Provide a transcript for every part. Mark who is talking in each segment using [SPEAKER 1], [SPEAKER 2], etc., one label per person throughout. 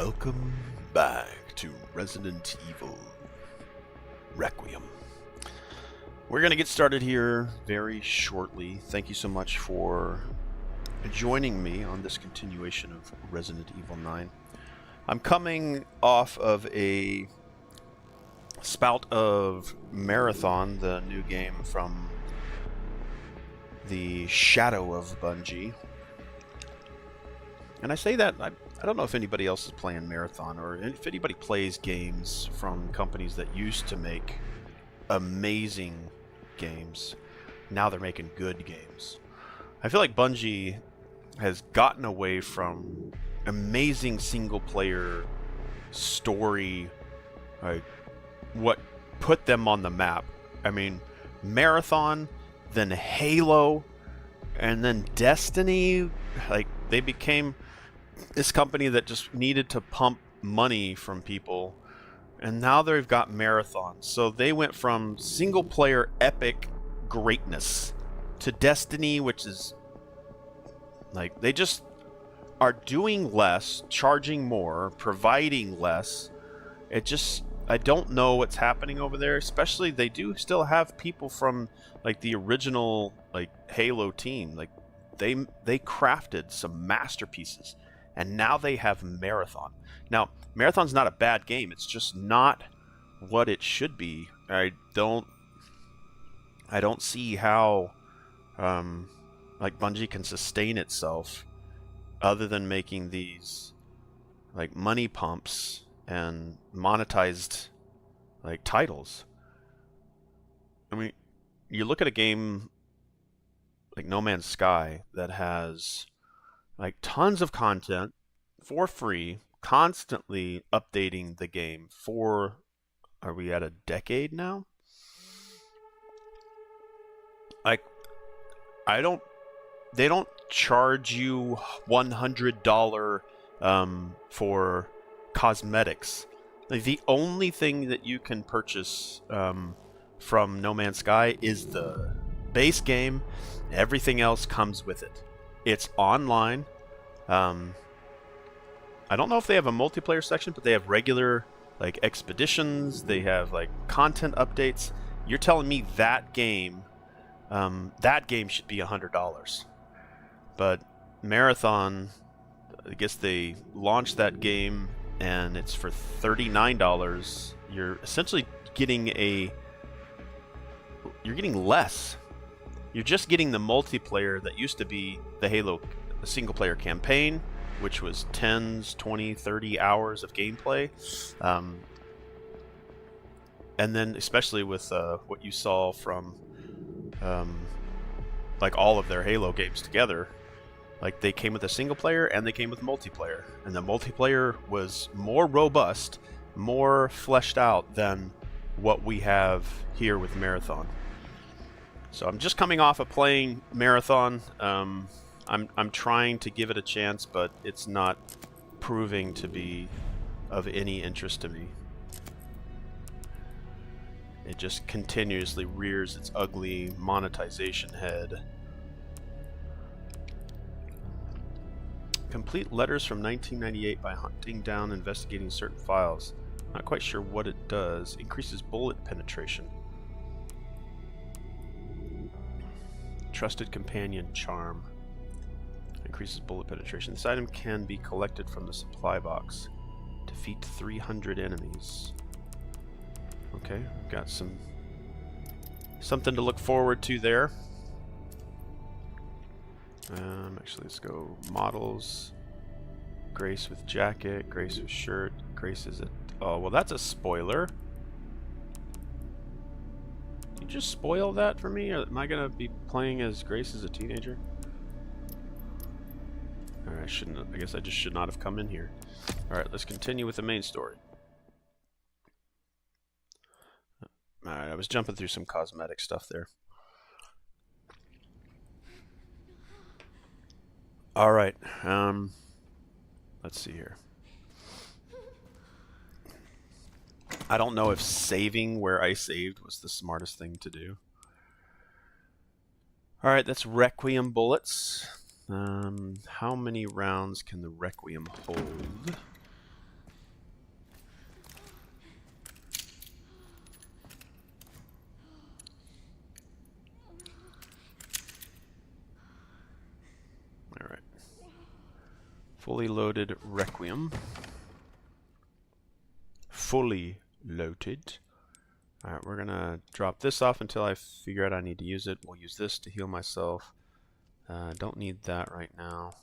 [SPEAKER 1] Welcome back to Resident Evil Requiem. We're going to get started here very shortly. Thank you so much for joining me on this continuation of Resident Evil 9. I'm coming off of a spout of Marathon, the new game from the shadow of Bungie. And I say that, I don't know if anybody else is playing Marathon, or if anybody plays games from companies that used to make amazing games. Now they're making good games. I feel like Bungie has gotten away from amazing single-player story, what put them on the map. I mean, Marathon, then Halo, and then Destiny. Like, they became this company that just needed to pump money from people, and now they've got Marathon. So they went from single player epic greatness to Destiny, which is like, they just are doing less, charging more, providing less. I don't know what's happening over there. Especially, they do still have people from like the original like Halo team. Like, they crafted some masterpieces. And now they have Marathon. Now, Marathon's not a bad game. It's just not what it should be. I don't see how like Bungie can sustain itself other than making these like money pumps and monetized like titles. I mean, you look at a game like No Man's Sky that has like tons of content for free, constantly updating the game for, are we at a decade now? Like, they don't charge you $100 for cosmetics. Like, the only thing that you can purchase from No Man's Sky is the base game. Everything else comes with it. It's online. I don't know if they have a multiplayer section, but they have regular like expeditions. They have like content updates. You're telling me that game should be $100. But Marathon, I guess they launched that game and it's for $39. You're essentially getting less. You're just getting the multiplayer that used to be the Halo single-player campaign, which was 10s, 20, 30 hours of gameplay. And then especially with what you saw from like all of their Halo games together, like they came with a single-player and they came with multiplayer. And the multiplayer was more robust, more fleshed out than what we have here with Marathon. So I'm just coming off of playing Marathon. I'm trying to give it a chance, but it's not proving to be of any interest to me. It just continuously rears its ugly monetization head. Complete letters from 1998 by hunting down and investigating certain files. Not quite sure what it does. Increases bullet penetration. Trusted companion charm. Increases bullet penetration. This item can be collected from the supply box. Defeat 300 enemies. Okay, we've got something to look forward to there. Actually, let's go models. Grace with jacket, Grace with shirt. Grace is oh, well, that's a spoiler. You just spoil that for me, or am I gonna be playing as Grace as a teenager? Alright, I guess I just should not have come in here. Alright, let's continue with the main story. Alright, I was jumping through some cosmetic stuff there. Alright, let's see here. I don't know if saving where I saved was the smartest thing to do. Alright, that's Requiem bullets. How many rounds can the Requiem hold? Fully loaded Requiem. Fully loaded. Alright, we're gonna drop this off until I figure out I need to use it. We'll use this to heal myself. Don't need that right now.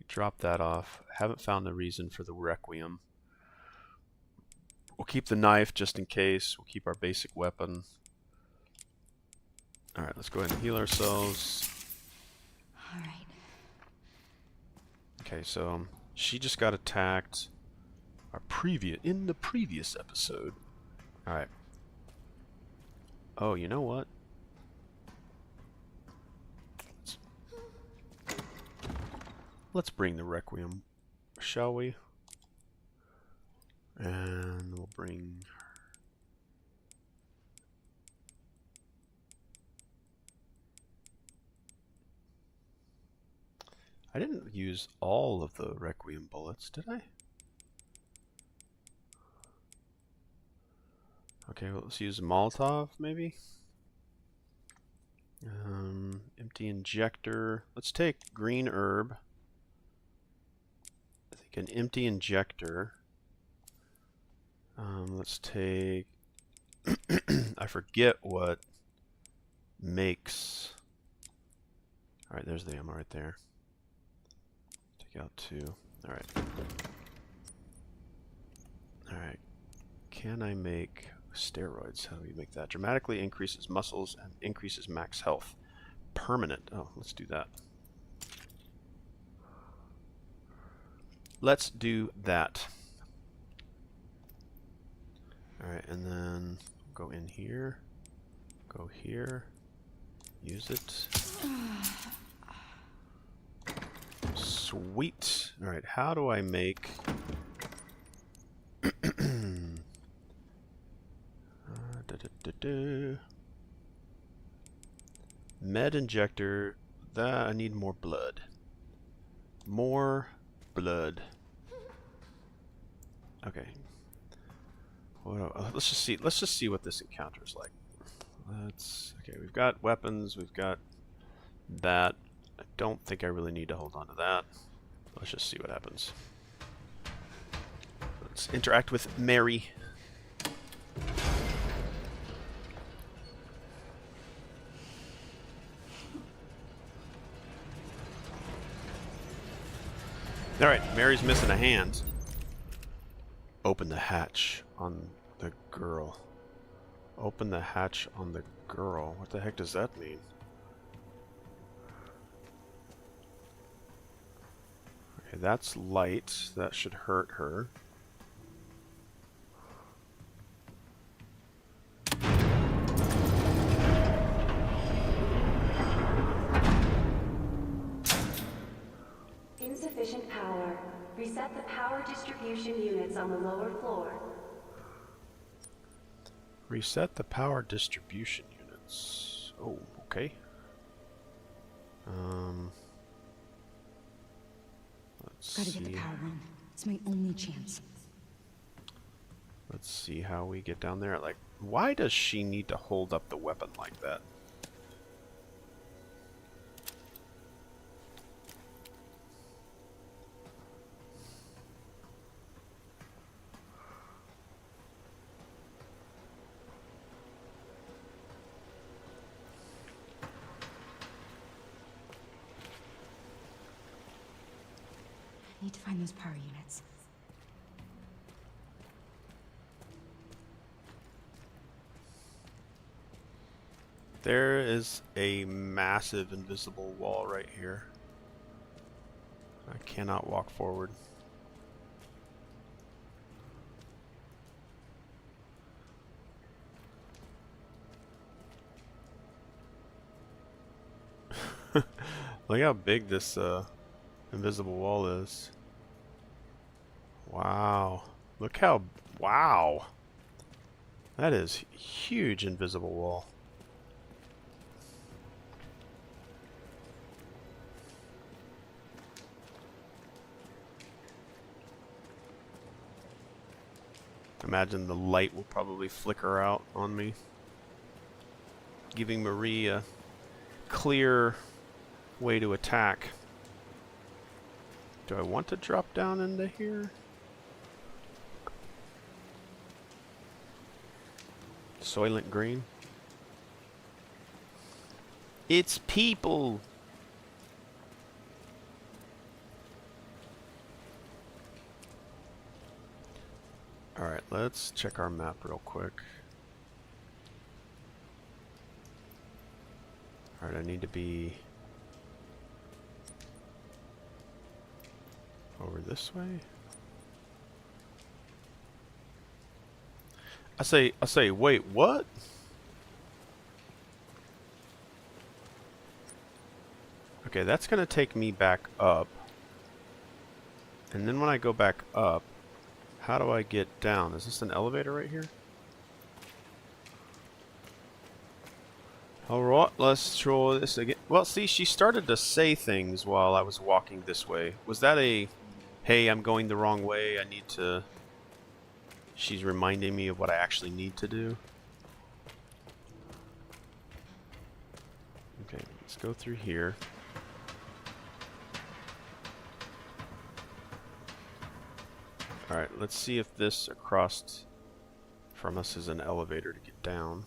[SPEAKER 1] Drop that off. Haven't found the reason for the Requiem. We'll keep the knife just in case. We'll keep our basic weapon. Alright, let's go ahead and heal ourselves.
[SPEAKER 2] Alright.
[SPEAKER 1] Okay, so she just got attacked in the previous episode. Alright. Oh, you know what? Let's bring the Requiem, shall we? And we'll bring... I didn't use all of the Requiem bullets, did I? Okay, well, let's use a Molotov, maybe? Empty injector. Let's take green herb. I think an empty injector. Let's take... I forget what makes... Alright, there's the ammo right there. Take out 2. Alright. Alright. Can I make steroids? How do we make that? Dramatically increases muscles and increases max health. Permanent. Oh, let's do that. Let's do that. Alright, and then go in here. Go here. Use it. Sweet. Alright, how do I make... Med injector. That I need more blood. More blood. Okay. Let's just see. Let's just see what this encounter is like. Okay. We've got weapons. We've got that. I don't think I really need to hold on to that. Let's just see what happens. Let's interact with Mary. Alright, Mary's missing a hand. Open the hatch on the girl. Open the hatch on the girl. What the heck does that mean? Okay, that's light. That should hurt her.
[SPEAKER 3] Insufficient power. Reset the power distribution units on the lower floor.
[SPEAKER 1] Reset the power distribution units. Oh, okay. Let's
[SPEAKER 2] Gotta
[SPEAKER 1] see.
[SPEAKER 2] get the power on. It's my only chance.
[SPEAKER 1] Let's see how we get down there. Like, why does she need to hold up the weapon like that?
[SPEAKER 2] I need to find those power units.
[SPEAKER 1] There is a massive invisible wall right here. I cannot walk forward. Look how big this invisible wall is. Wow. Look how... Wow. That is huge invisible wall. Imagine the light will probably flicker out on me, giving Marie a clear way to attack. Do I want to drop down into here? Soylent Green. It's people! Alright, let's check our map real quick. Alright, I need to be over this way. I say, wait, what? Okay, that's gonna take me back up. And then when I go back up, how do I get down? Is this an elevator right here? Alright, let's try this again. Well, see, she started to say things while I was walking this way. Was that a, hey, I'm going the wrong way, I need to... She's reminding me of what I actually need to do? Okay, let's go through here. Alright, let's see if this across from us is an elevator to get down.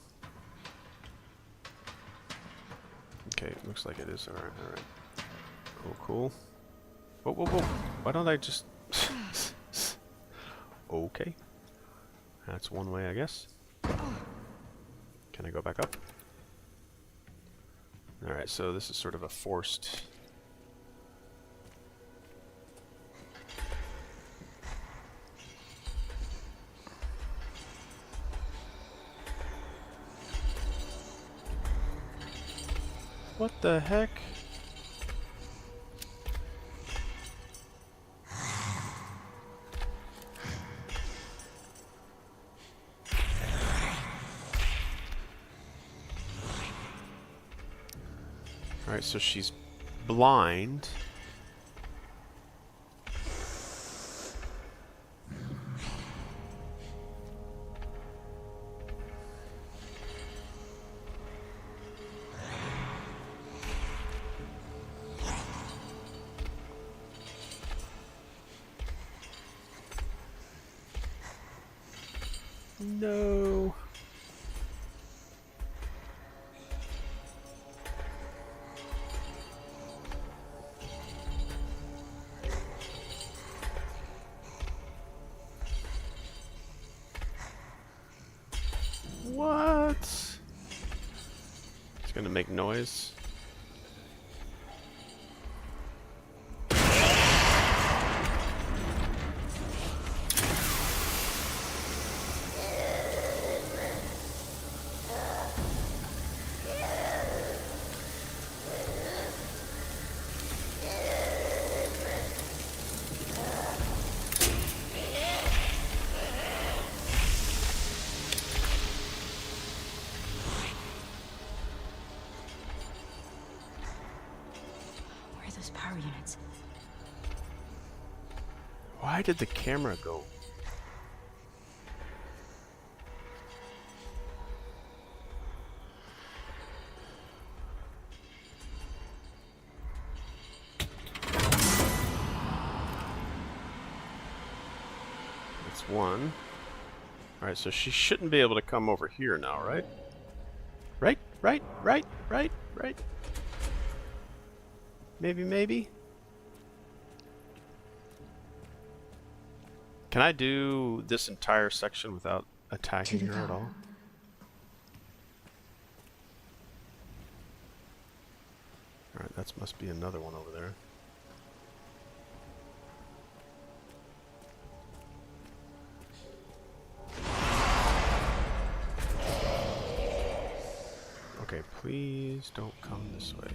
[SPEAKER 1] Okay, looks like it is. Alright, alright. Cool, cool. Whoa, whoa, whoa. Why don't I just... Okay. That's one way, I guess. Can I go back up? Alright, so this is sort of a forced... What the heck? Alright, so she's blind. No. What? It's gonna make noise.
[SPEAKER 2] Where are those power units?
[SPEAKER 1] Why did the camera go? That's one. Alright, so she shouldn't be able to come over here now, right? Right? Maybe? Can I do this entire section without attacking her at all? Alright, that must be another one over there. Okay, please don't come this way.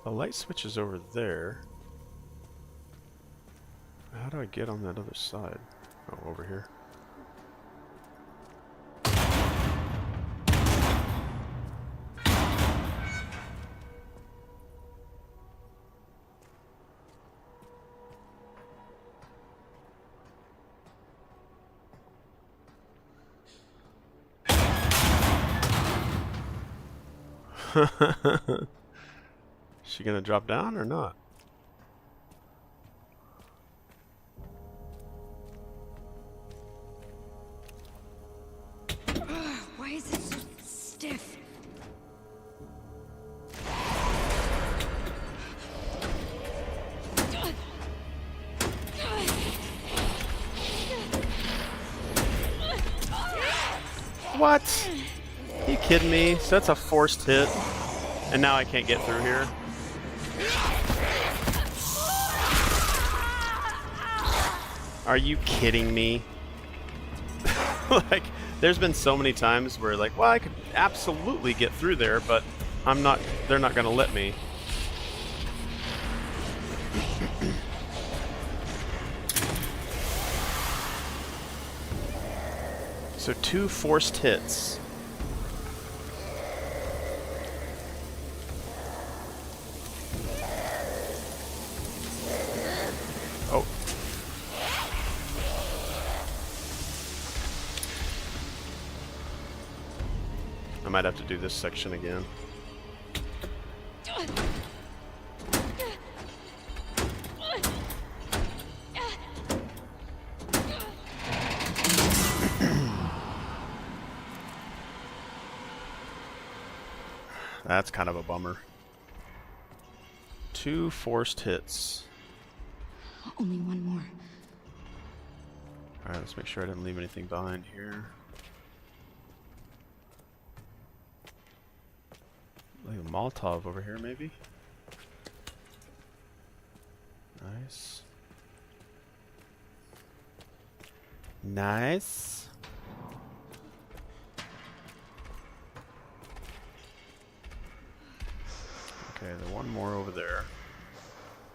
[SPEAKER 1] The light switch is over there. How do I get on that other side? Oh, over here. She gonna drop down or not?
[SPEAKER 2] Why is it so stiff?
[SPEAKER 1] What? Are you kidding me? So that's a forced hit, and now I can't get through here. Are you kidding me? Like, there's been so many times where, like, well, I could absolutely get through there, but I'm not. They're not gonna let me. So 2 forced hits. Oh. I might have to do this section again. That's kind of a bummer. 2 forced hits.
[SPEAKER 2] Only one more.
[SPEAKER 1] Alright, let's make sure I didn't leave anything behind here. Like a Molotov over here, maybe? Nice. Nice. Okay, the one more over there.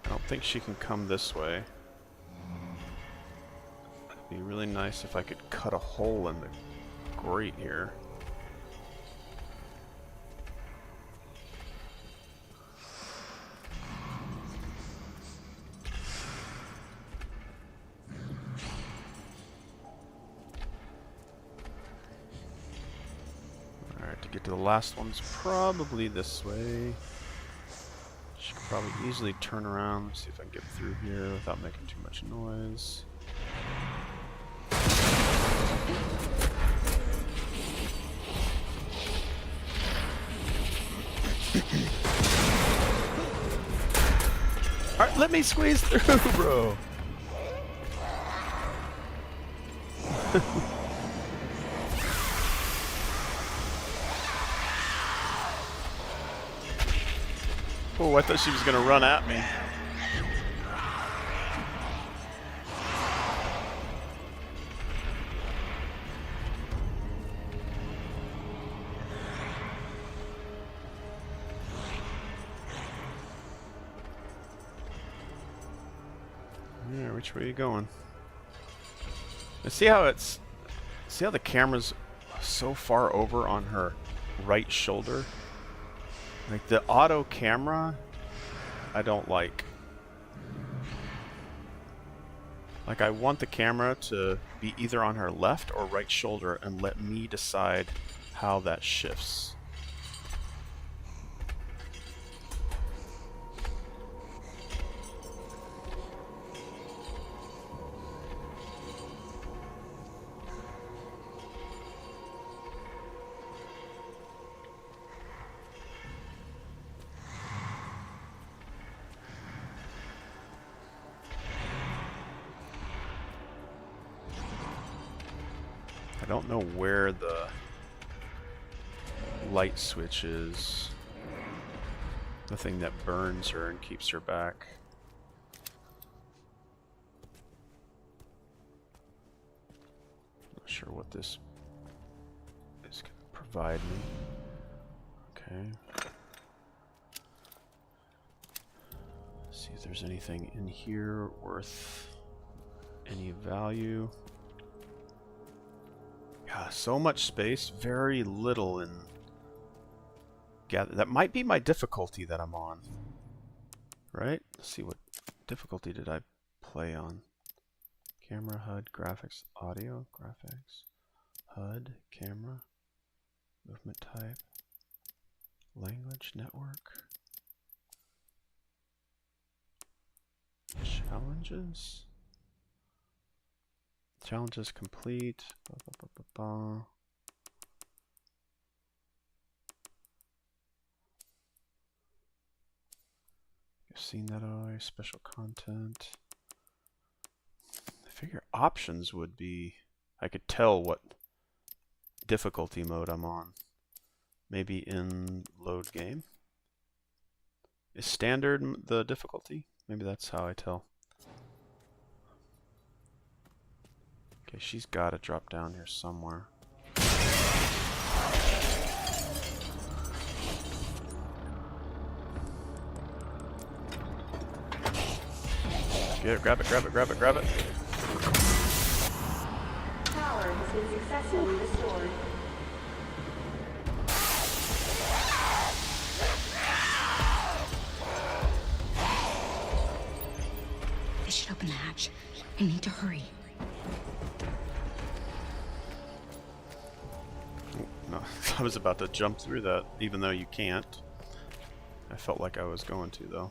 [SPEAKER 1] I don't think she can come this way. It'd be really nice if I could cut a hole in the grate here. Alright, to get to the last one's probably this way. She could probably easily turn around. Let's see if I can get through here without making too much noise. Alright, let me squeeze through, bro. Oh, I thought she was gonna run at me. Yeah, which way are you going? I see how it's. See how the camera's so far over on her right shoulder? Like the auto camera, I don't like. Like I want the camera to be either on her left or right shoulder and let me decide how that shifts. I don't know where the light switch is. The thing that burns her and keeps her back. Not sure what this is going to provide me. Okay. See if there's anything in here worth Any value? Yeah, so much space, very little in gather. That might be my difficulty that I'm on. Right? Let's see, what difficulty did I play on? Camera, HUD, graphics, audio, graphics, HUD, camera, movement type, language, network, challenges. Challenges complete. Ba, ba, ba, ba, ba. You've seen that already. Special content. I figure options would be, I could tell what difficulty mode I'm on. Maybe in load game. Is standard the difficulty? Maybe that's how I tell. Okay, she's got to drop down here somewhere. Get it, grab it, grab it, grab it, grab it.
[SPEAKER 3] Power has been successfully restored.
[SPEAKER 2] They should open the hatch. I need to hurry.
[SPEAKER 1] No, I was about to jump through that, even though you can't. I felt like I was going to, though.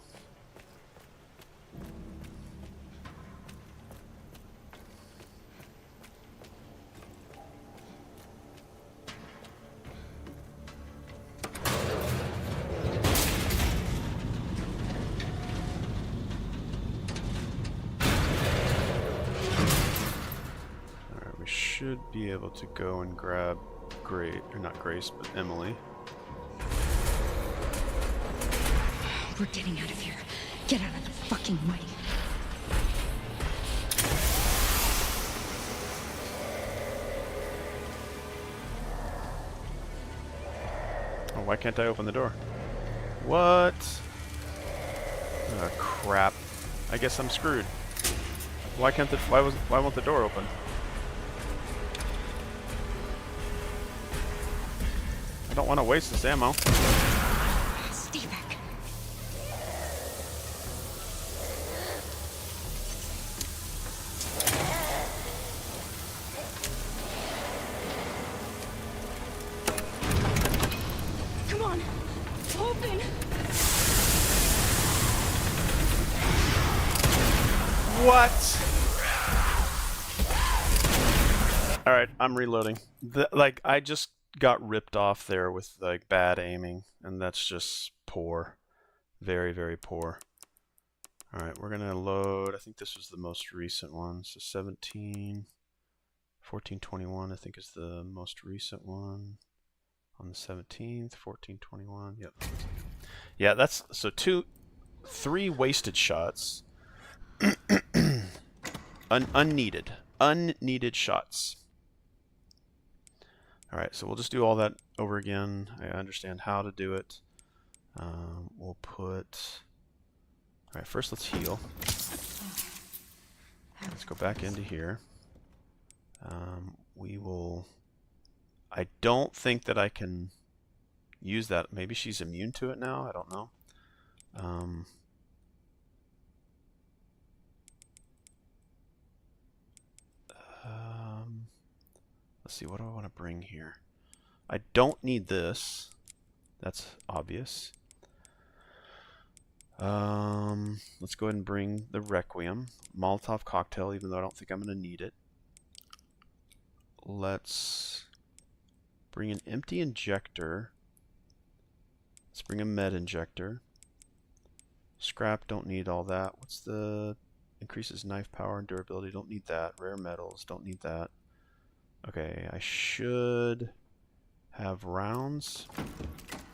[SPEAKER 1] Alright, we should be able to go and grab or not Grace, but Emily.
[SPEAKER 2] We're getting out of here. Get out of the fucking way.
[SPEAKER 1] Oh, why can't I open the door? What? Oh, crap. I guess I'm screwed. Why won't the door open? I don't want to waste this ammo.
[SPEAKER 2] Stay back. Come on. Open.
[SPEAKER 1] What? Alright, I'm reloading. I just got ripped off there with like bad aiming, and that's just poor. Very, very poor. Alright, we're gonna load. I think this was the most recent one. So 1421 I think is the most recent one. On the 17th, 1421. Yep. Yeah, that's so 3 wasted shots. Unneeded shots. Alright, so we'll just do all that over again. I understand how to do it. We'll put... Alright, first let's heal. Let's go back into here. We will... I don't think that I can use that. Maybe she's immune to it now? I don't know. Let's see, what do I want to bring here? I don't need this. That's obvious. Let's go ahead and bring the Requiem. Molotov cocktail, even though I don't think I'm going to need it. Let's bring an empty injector. Let's bring a med injector. Scrap, don't need all that. What's the... Increases knife power and durability, don't need that. Rare metals, don't need that. Okay, I should have rounds.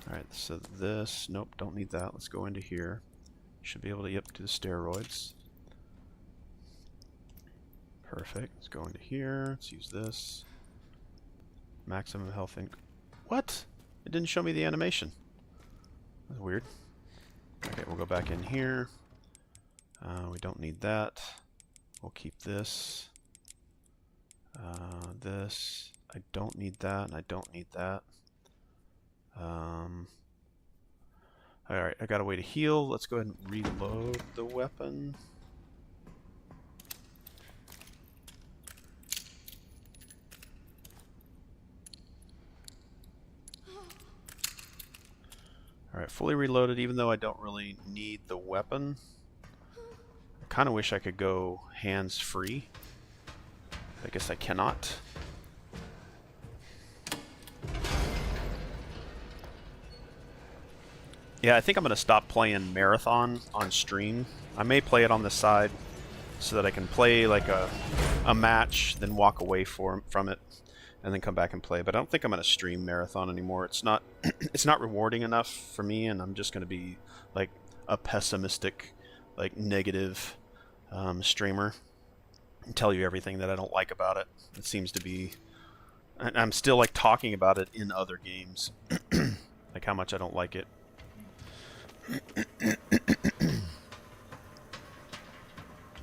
[SPEAKER 1] Alright, so this, nope, don't need that. Let's go into here. Should be able to, yep, do the steroids. Perfect. Let's go into here. Let's use this. Maximum health inc... What? It didn't show me the animation. That's weird. Okay, we'll go back in here. We don't need that. We'll keep this. This. I don't need that, and I don't need that. Alright, I got a way to heal. Let's go ahead and reload the weapon. Alright, fully reloaded, even though I don't really need the weapon. I kind of wish I could go hands-free. I guess I cannot. Yeah, I think I'm going to stop playing Marathon on stream. I may play it on the side so that I can play like a match, then walk away from it, and then come back and play. But I don't think I'm going to stream Marathon anymore. It's not it's not rewarding enough for me, and I'm just going to be like a pessimistic, like negative streamer and tell you everything that I don't like about it. It seems to be, and I'm still like talking about it in other games, like how much I don't like it. I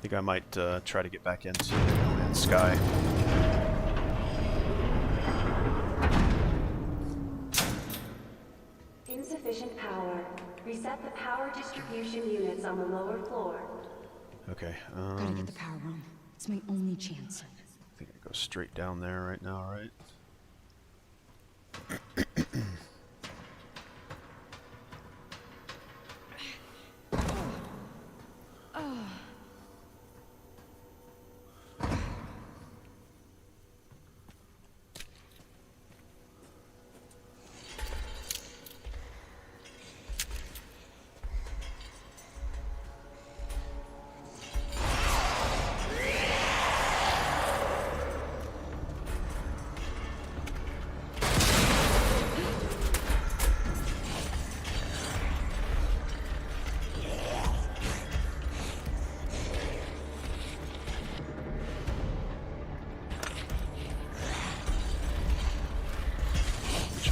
[SPEAKER 1] think I might try to get back into No Man's Sky.
[SPEAKER 3] Insufficient power. Reset the power distribution units on the lower floor.
[SPEAKER 1] Okay.
[SPEAKER 2] Gotta get the power room. It's my only chance.
[SPEAKER 1] I think I go straight down there right now, right?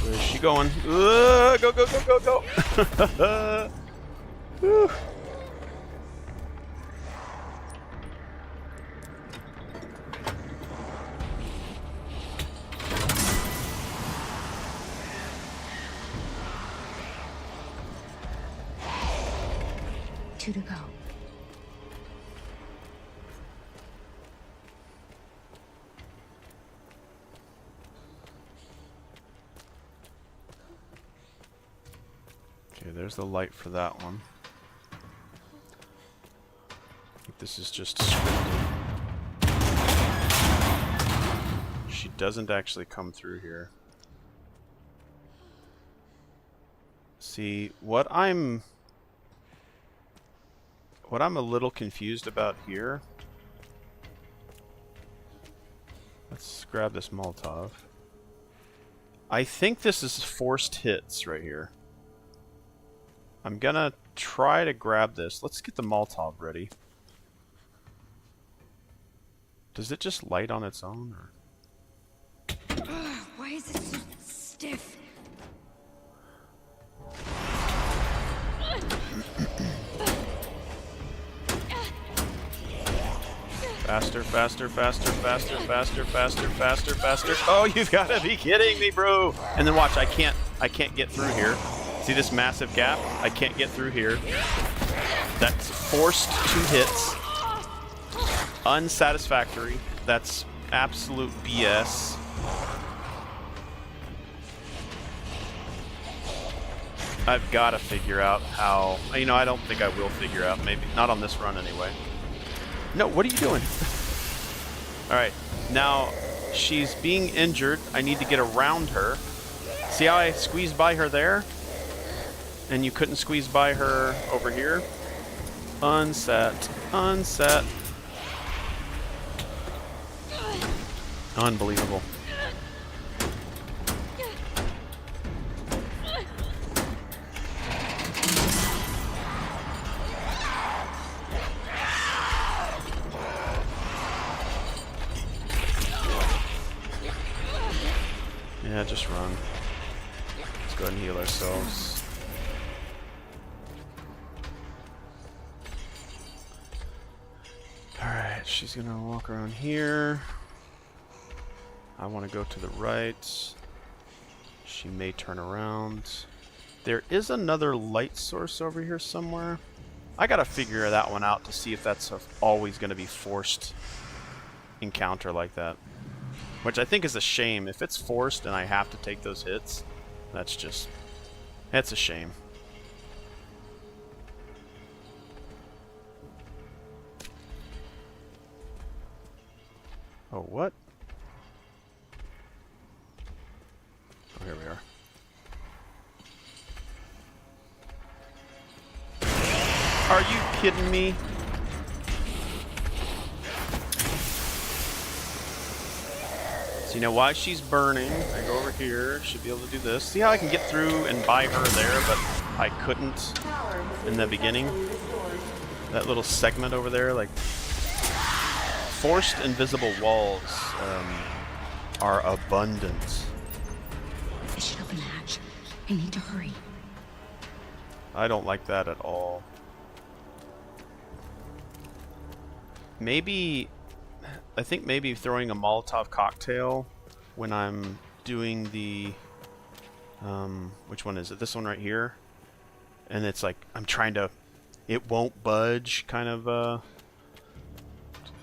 [SPEAKER 1] Where's she going? Go, go, go, go, go! Whew.
[SPEAKER 2] Two to go.
[SPEAKER 1] Okay, there's the light for that one. I think this is just scripted. She doesn't actually come through here. See, what I'm a little confused about here. Let's grab this Molotov. I think this is forced hits right here. I'm gonna try to grab this. Let's get the Molotov ready. Does it just light on its own, or?
[SPEAKER 2] Why is it so stiff?
[SPEAKER 1] Faster, faster, faster, faster, faster, faster, faster, faster. Oh, you've got to be kidding me, bro! And then watch, I can't get through here. See this massive gap? I can't get through here. That's forced 2 hits. Unsatisfactory. That's absolute BS. I've got to figure out how... You know, I don't think I will figure out. Maybe not on this run anyway. No, what are you doing? Alright, now she's being injured. I need to get around her. See how I squeezed by her there? And you couldn't squeeze by her over here? Unset. Unset. Unbelievable. Yeah, just run. Let's go ahead and heal ourselves. Alright. she's gonna walk around here. I want to go to the right. She may turn around. There is another light source over here somewhere. I gotta figure that one out to see if that's always gonna be forced encounter like that. Which I think is a shame. If it's forced and I have to take those hits, that's a shame. Oh, what? Oh, here we are. Are you kidding me? So you know why she's burning. I go over here, should be able to do this. See how I can get through and buy her there, but I couldn't in the beginning? That little segment over there, like... Forced invisible walls are abundant.
[SPEAKER 2] I should open the hatch. I need to hurry.
[SPEAKER 1] I don't like that at all. Maybe... I think maybe throwing a Molotov cocktail when I'm doing the... which one is it? This one right here? And it's like, I'm trying to... It won't budge, kind of...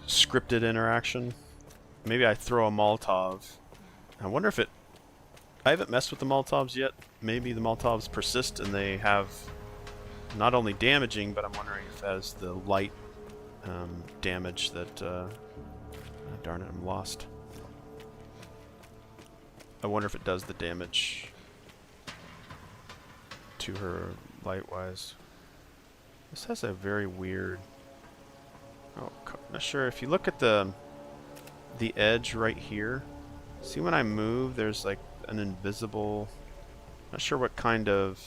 [SPEAKER 1] scripted interaction. Maybe I throw a Molotov. I wonder if it... I haven't messed with the Molotovs yet. Maybe the Molotovs persist and they have not only damaging, but I'm wondering if it has the light damage that... darn it, I'm lost. I wonder if it does the damage to her light-wise. This has a very weird... Oh, not sure. If you look at the edge right here, see when I move, there's like an invisible... Not sure what kind of...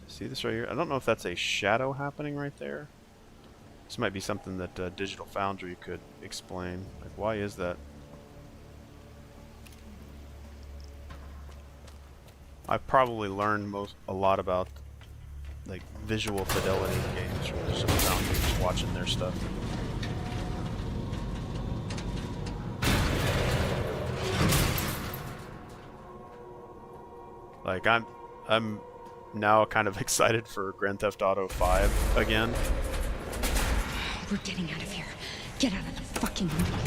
[SPEAKER 1] See this right here? I don't know if that's a shadow happening right there. This might be something that Digital Foundry could explain. Like, why is that? I've probably learned a lot about like visual fidelity in games from Digital Foundry, just watching their stuff. Like I'm now kind of excited for Grand Theft Auto 5 again.
[SPEAKER 2] We're getting out of here. Get out of the fucking window.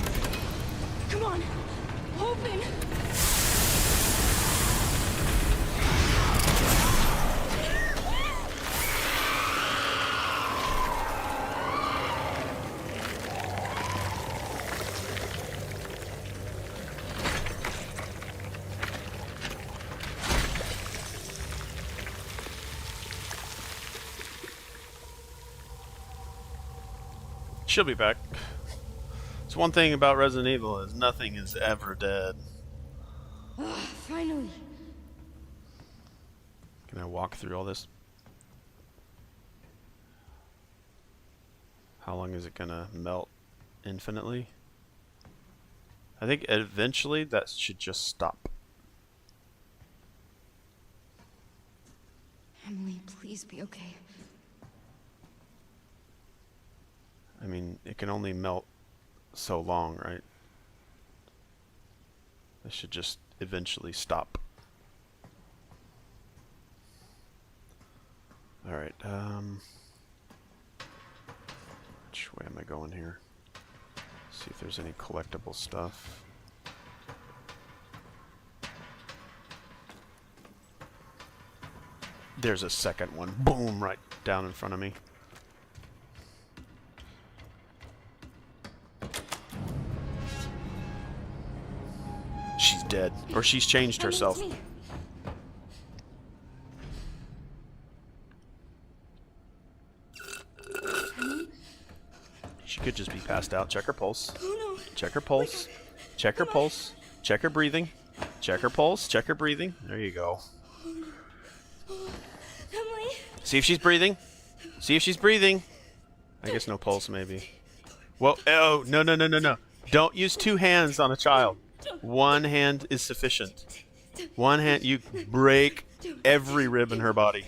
[SPEAKER 2] Come on! Open!
[SPEAKER 1] She'll be back. So one thing about Resident Evil is nothing is ever dead.
[SPEAKER 2] Finally.
[SPEAKER 1] Can I walk through all this? How long is it gonna melt? Infinitely? I think eventually that should just stop.
[SPEAKER 2] Emily, please be okay.
[SPEAKER 1] I mean, it can only melt so long, right? This should just eventually stop. Alright, which way am I going here? See if there's any collectible stuff. There's a second one. Boom! Right down in front of me. She's dead. Or she's changed herself. She could just be passed out. Check her pulse. Check her pulse. Check her pulse. Check her breathing. Check her pulse. Check her breathing. There you go. See if she's breathing. See if she's breathing. I guess no pulse, maybe. Whoa. Oh, no, no, no, no, no. Don't use two hands on a child. One hand is sufficient. One hand, you break every rib in her body.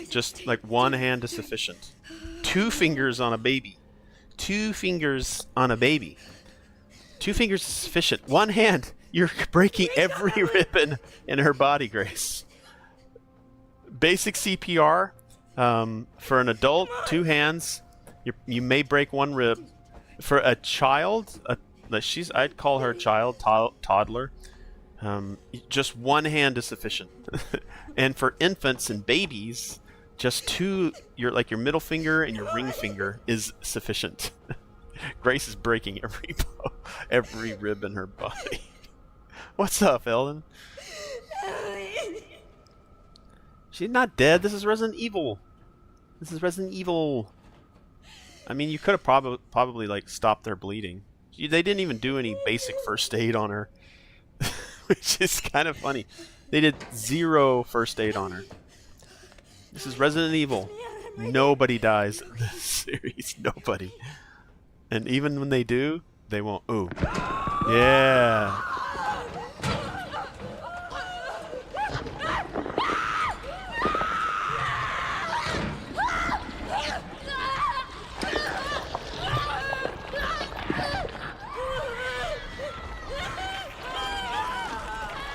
[SPEAKER 1] Just like one hand is sufficient. 2 fingers on a baby. 2 fingers on a baby. 2 fingers is sufficient. 1 hand. You're breaking every ribbon in her body, Grace. Basic CPR. For an adult, 2 hands. You may break 1 rib. For a child, I'd call her child, toddler. Just 1 hand is sufficient. And for infants and babies, just 2, your middle finger and your ring finger is sufficient. Grace is breaking every rib in her body. What's up, Ellen? She's not dead. This is Resident Evil. This is Resident Evil. I mean, you could have probably like stopped their bleeding. They didn't even do any basic first aid on her, which is kind of funny. They did 0 first aid on her. This is Resident Evil. Nobody dies in this series. Nobody. And even when they do, they won't. Ooh. Yeah.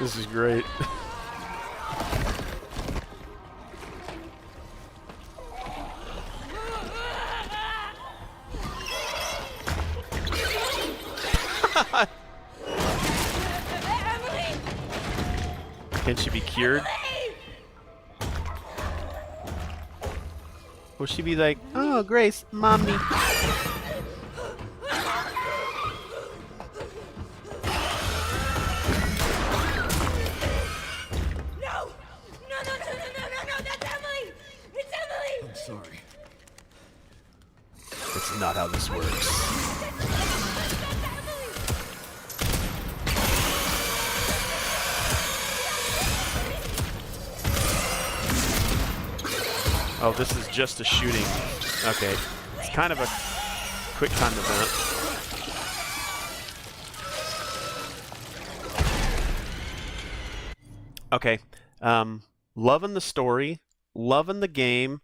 [SPEAKER 1] This is great. Can she be cured? Will she be like, oh, Grace, mommy? That's not how this works. Oh, this is just a shooting. Okay. It's kind of a quick time event. Okay. Loving the story. Loving the game.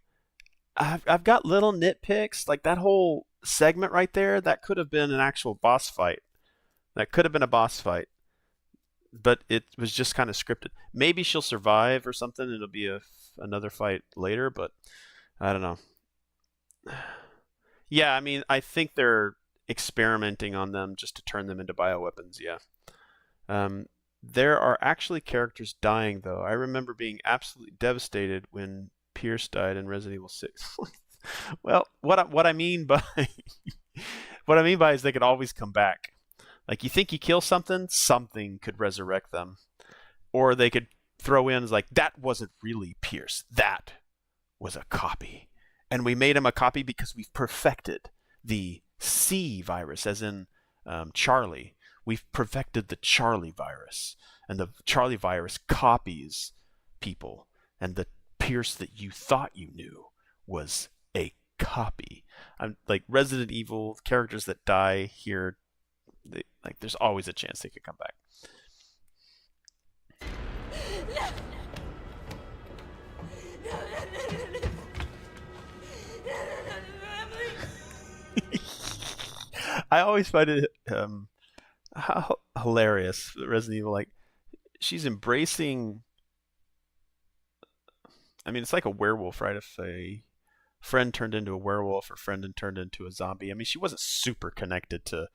[SPEAKER 1] I've got little nitpicks. Like that whole segment right there, that could have been an actual boss fight. That could have been a boss fight. But it was just kind of scripted. Maybe she'll survive or something. It'll be another fight later, but I don't know. Yeah, I mean, I think they're experimenting on them just to turn them into bioweapons, yeah. There are actually characters dying, though. I remember being absolutely devastated when Pierce died in Resident Evil 6. Well, what I mean by is they could always come back. Like, you think you kill something could resurrect them. Or they could throw in like, that wasn't really Pierce. That was a copy. And we made him a copy because we've perfected the C virus, as in Charlie. We've perfected the Charlie virus. And the Charlie virus copies people. And the Pierce that you thought you knew was a copy. Like Resident Evil characters that die here, there's always a chance they could come back. I always find it how hilarious, Resident Evil. Like, she's embracing. I mean, it's like a werewolf, right? If a friend turned into a werewolf or friend turned into a zombie. I mean, she wasn't super connected to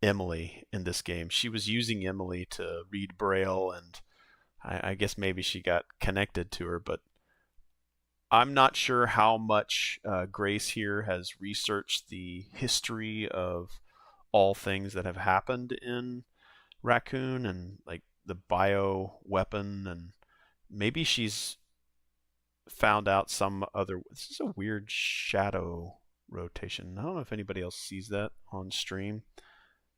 [SPEAKER 1] Emily in this game. She was using Emily to read Braille, and I guess maybe she got connected to her, but I'm not sure how much Grace here has researched the history of all things that have happened in Raccoon and like the bio weapon, and maybe she's found out some other. This is a weird shadow rotation. I don't know if anybody else sees that on stream.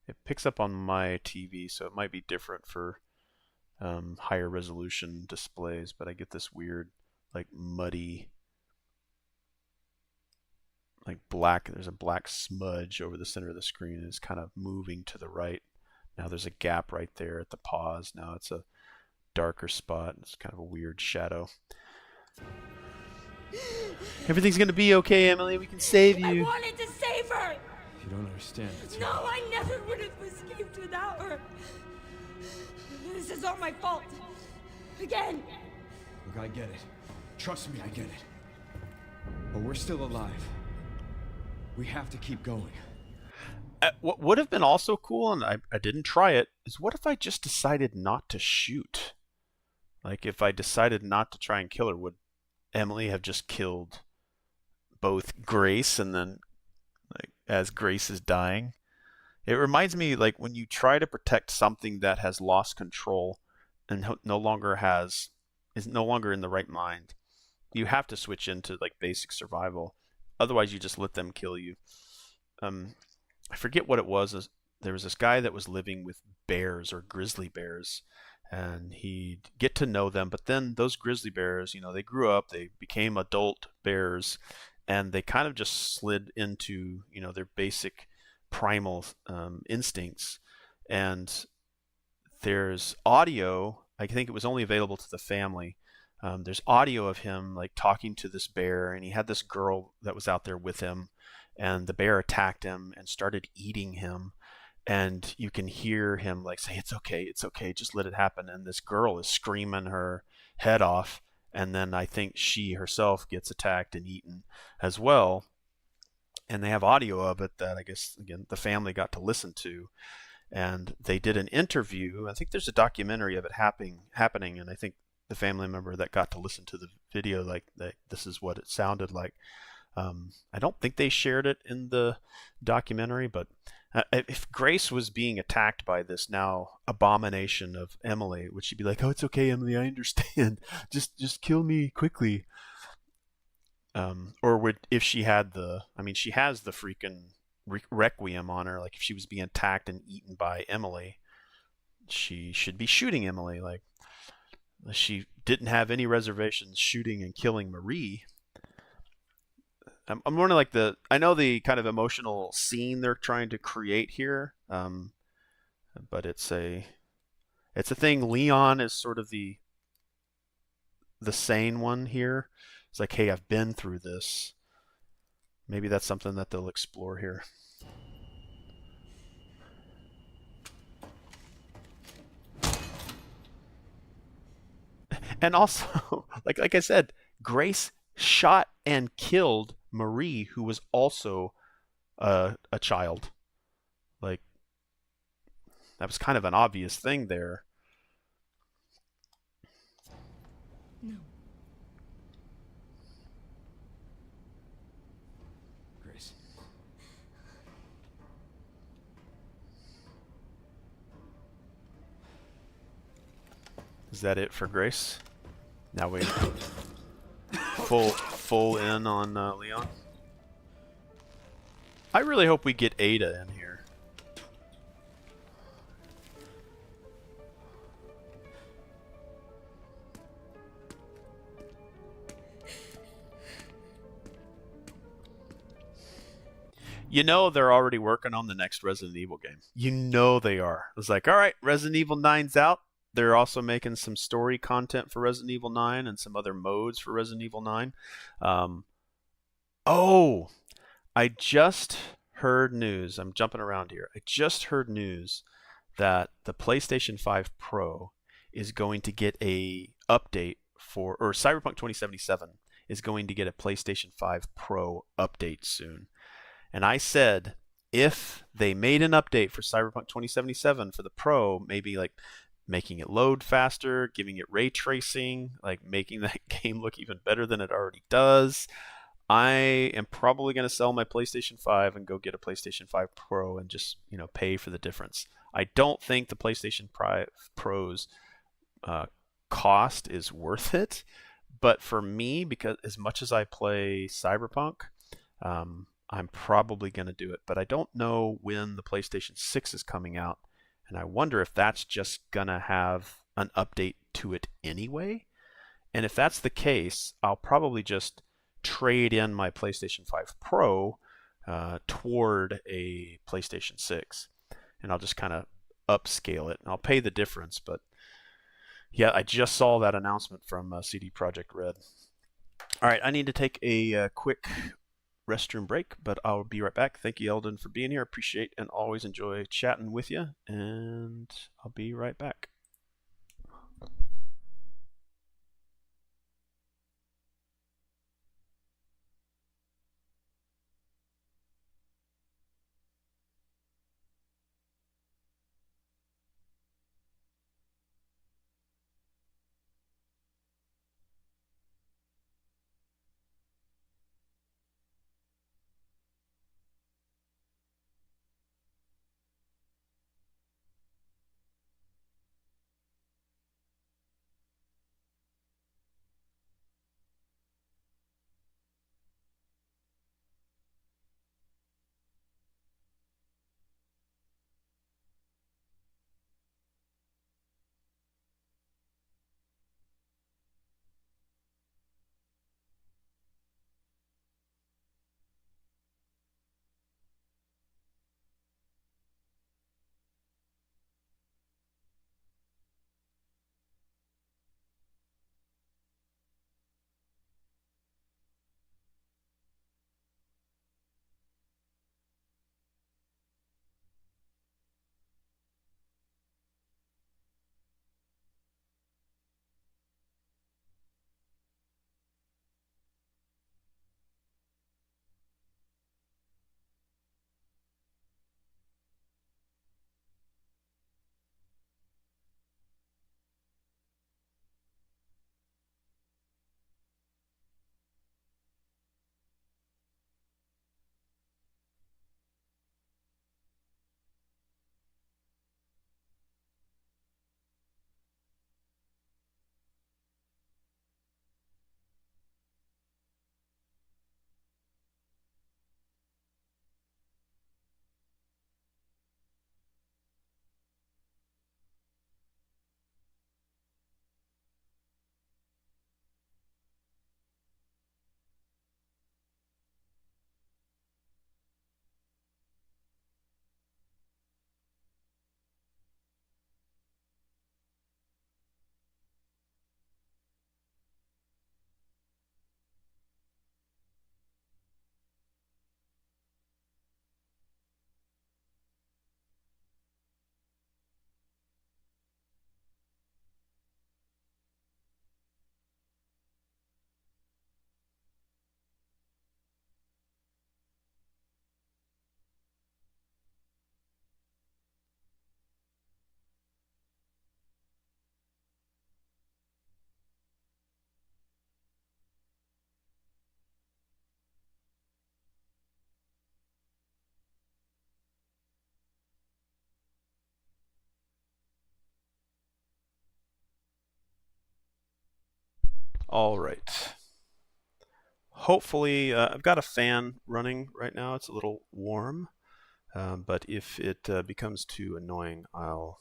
[SPEAKER 1] It picks up on my TV, so it might be different for higher resolution displays, but I get this weird, like, muddy, like black. There's a black smudge over the center of the screen, and it's kind of moving to the right. Now there's a gap right there at the pause. Now it's a darker spot. It's kind of a weird shadow. Everything's gonna be okay, Emily. We can save
[SPEAKER 2] I
[SPEAKER 1] you.
[SPEAKER 2] wanted to save her!
[SPEAKER 4] You don't understand. It's
[SPEAKER 2] No, I never would have escaped without her. This is all my fault. Again.
[SPEAKER 4] Look, I get it. Trust me, I get it. But we're still alive. We have to keep going.
[SPEAKER 1] What would have been also cool, and I didn't try it, is what if I just decided not to shoot? Like, if I decided not to try and kill her, would Emily have just killed both Grace and then, like, as Grace is dying? It reminds me, like, when you try to protect something that has lost control and no longer is no longer in the right mind, you have to switch into, like, basic survival. Otherwise, you just let them kill you. I forget what it was. There was this guy that was living with bears or grizzly bears, and he'd get to know them. But then those grizzly bears, they grew up, they became adult bears, and they kind of just slid into, their basic primal instincts. And there's audio. I think it was only available to the family. There's audio of him like talking to this bear, and he had this girl that was out there with him, and the bear attacked him and started eating him. And you can hear him like say, it's okay, just let it happen. And this girl is screaming her head off, and then I think she herself gets attacked and eaten as well. And they have audio of it that I guess, again, the family got to listen to. And they did an interview. I think there's a documentary of it happening, and I think the family member that got to listen to the video, like, this is what it sounded like. I don't think they shared it in the documentary, but if Grace was being attacked by this now abomination of Emily, would she be like, "Oh, it's okay, Emily, I understand. Just kill me quickly"? Or if she had she has the freaking requiem on her. Like, if she was being attacked and eaten by Emily, she should be shooting Emily. Like, she didn't have any reservations shooting and killing Marie. I'm wondering, like, I know the kind of emotional scene they're trying to create here, but it's a thing. Leon is sort of the sane one here. It's like, hey, I've been through this. Maybe that's something that they'll explore here. And also, like I said, Grace shot and killed Marie, who was also a child. Like, that was kind of an obvious thing there.
[SPEAKER 2] No.
[SPEAKER 4] Grace.
[SPEAKER 1] Is that it for Grace? Now we full in on Leon. I really hope we get Ada in here. They're already working on the next Resident Evil game. They are. It's like, all right, Resident Evil 9's out. They're also making some story content for Resident Evil 9 and some other modes for Resident Evil 9. I just heard news. I'm jumping around here. I just heard news that the PlayStation 5 Pro is going to get a update or Cyberpunk 2077 is going to get a PlayStation 5 Pro update soon. And I said, if they made an update for Cyberpunk 2077 for the Pro, maybe like making it load faster, giving it ray tracing, like making that game look even better than it already does, I am probably going to sell my PlayStation 5 and go get a PlayStation 5 Pro and just, pay for the difference. I don't think the PlayStation 5 Pro's cost is worth it, but for me, because as much as I play Cyberpunk, I'm probably going to do it. But I don't know when the PlayStation 6 is coming out, and I wonder if that's just going to have an update to it anyway. And if that's the case, I'll probably just trade in my PlayStation 5 Pro toward a PlayStation 6, and I'll just kind of upscale it, and I'll pay the difference. But yeah, I just saw that announcement from CD Projekt Red. All right, I need to take a quick restroom break, but I'll be right back. Thank you, Eldon, for being here. Appreciate and always enjoy chatting with you, and I'll be right back. All right. Hopefully, I've got a fan running right now. It's a little warm, but if it becomes too annoying, I'll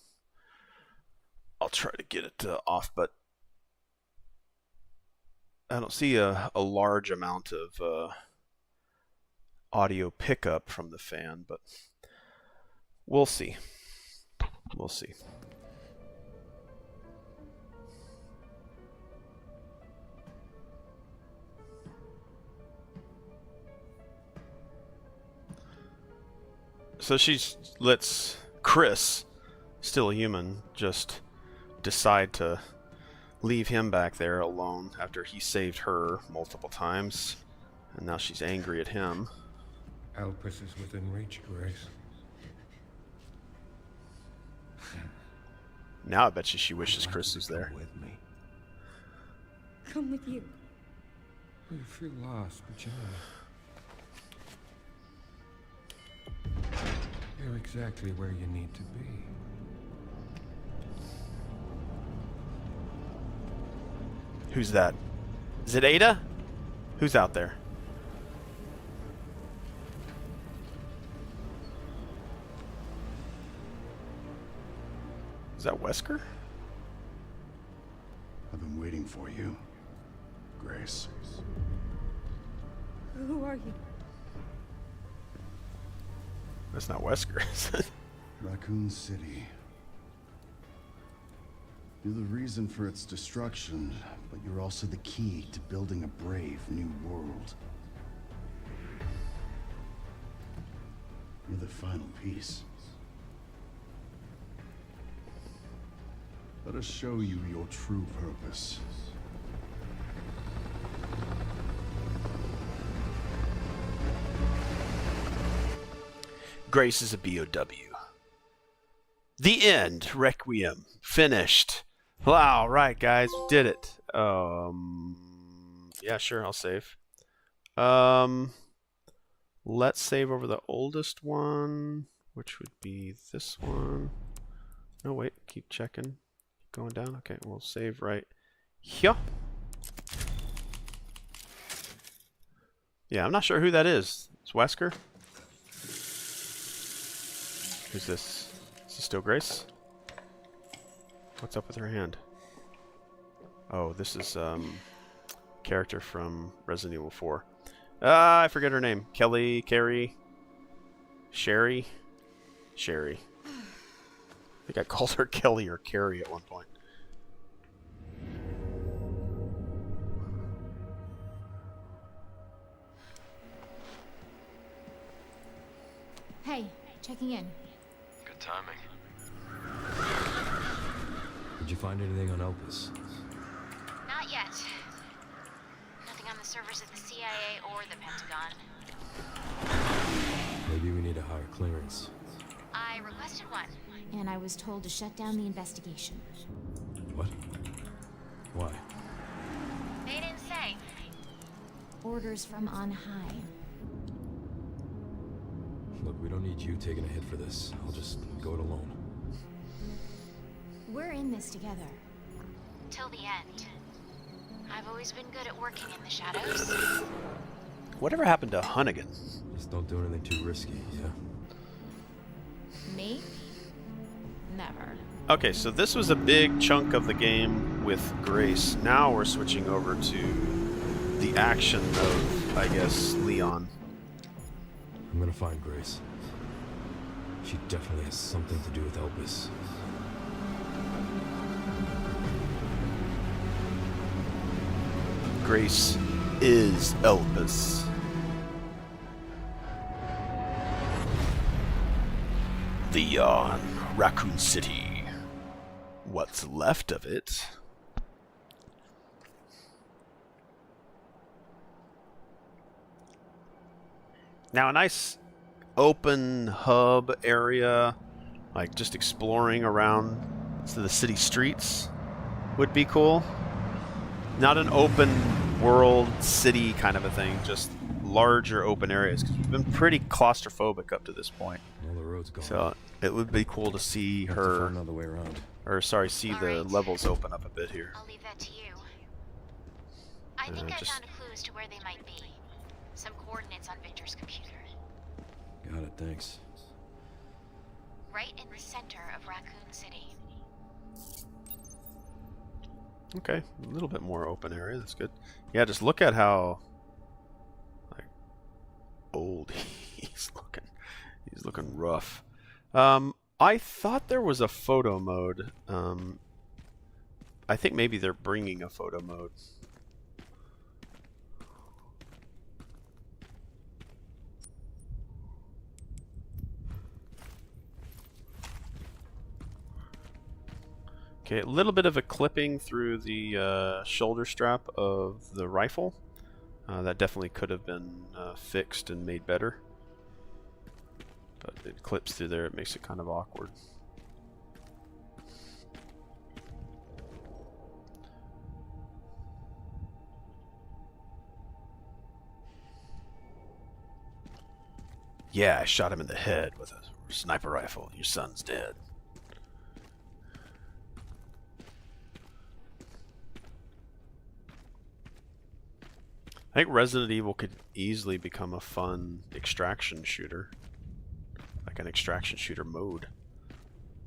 [SPEAKER 1] try to get it off. But I don't see a large amount of audio pickup from the fan, but we'll see. We'll see. So she lets Chris, still a human, just decide to leave him back there alone after he saved her multiple times, and now she's angry at him.
[SPEAKER 5] Elpis is within reach, Grace.
[SPEAKER 1] Now I bet you she wishes Chris was there.
[SPEAKER 5] With me.
[SPEAKER 2] Come with you.
[SPEAKER 5] You feel lost, but you know. You're exactly where you need to be.
[SPEAKER 1] Who's that? Is it Ada? Who's out there? Is that Wesker?
[SPEAKER 6] I've been waiting for you, Grace.
[SPEAKER 2] Who are you?
[SPEAKER 1] That's not Wesker, is it?
[SPEAKER 6] Raccoon City. You're the reason for its destruction, but you're also the key to building a brave new world. You're the final piece. Let us show you your true purpose.
[SPEAKER 1] Grace is a BOW. The end. Requiem. Finished. Wow, right, guys. We did it. Yeah, sure, I'll save. Let's save over the oldest one, which would be this one. No, wait. Keep checking. Keep going down. Okay, we'll save right here. Yeah, I'm not sure who that is. It's Wesker? Who's this? Is this still Grace? What's up with her hand? Oh, this is character from Resident Evil 4. I forget her name. Kelly, Carrie, Sherry? Sherry. I think I called her Kelly or Carrie at one point.
[SPEAKER 7] Hey, checking in.
[SPEAKER 8] Good timing. Did you find anything on Elpis?
[SPEAKER 7] Not yet. Nothing on the servers of the CIA or the Pentagon.
[SPEAKER 8] Maybe we need a higher clearance.
[SPEAKER 7] I requested one, and I was told to shut down the investigation.
[SPEAKER 8] What? Why?
[SPEAKER 7] They didn't say. Orders from on high.
[SPEAKER 8] Look, we don't need you taking a hit for this. I'll just go it alone.
[SPEAKER 7] We're in this together. Till the end. I've always been good at working in the shadows.
[SPEAKER 1] Whatever happened to Hunnigan?
[SPEAKER 8] Just don't do anything too risky, yeah?
[SPEAKER 7] Me? Never.
[SPEAKER 1] Okay, so this was a big chunk of the game with Grace. Now we're switching over to the action of, I guess, Leon.
[SPEAKER 8] I'm gonna find Grace. She definitely has something to do with Elpis.
[SPEAKER 1] Grace is Elpis. Leon, Raccoon City. What's left of it? Now a nice open hub area, like just exploring around the city streets would be cool. Not an open world city kind of a thing, just larger open areas, because we've been pretty claustrophobic up to this point.
[SPEAKER 8] All the roads gone.
[SPEAKER 1] So it would be cool to see
[SPEAKER 8] Have to
[SPEAKER 1] her,
[SPEAKER 8] find another way around.
[SPEAKER 1] or sorry, see the
[SPEAKER 7] Alright.
[SPEAKER 1] levels open up a bit here.
[SPEAKER 7] I'll leave that to you. I think I
[SPEAKER 1] just-
[SPEAKER 7] found clues to where they might be. Some coordinates on Victor's computer.
[SPEAKER 8] Got it, thanks.
[SPEAKER 7] Right in the center of Raccoon City.
[SPEAKER 1] Okay, a little bit more open area. That's good. Yeah, just look at how like old he's looking. He's looking rough. I thought there was a photo mode. I think maybe they're bringing a photo mode. Okay, a little bit of a clipping through the shoulder strap of the rifle. That definitely could have been fixed and made better. But it clips through there, it makes it kind of awkward. Yeah, I shot him in the head with a sniper rifle. Your son's dead. I think Resident Evil could easily become a fun extraction shooter. Like an extraction shooter mode.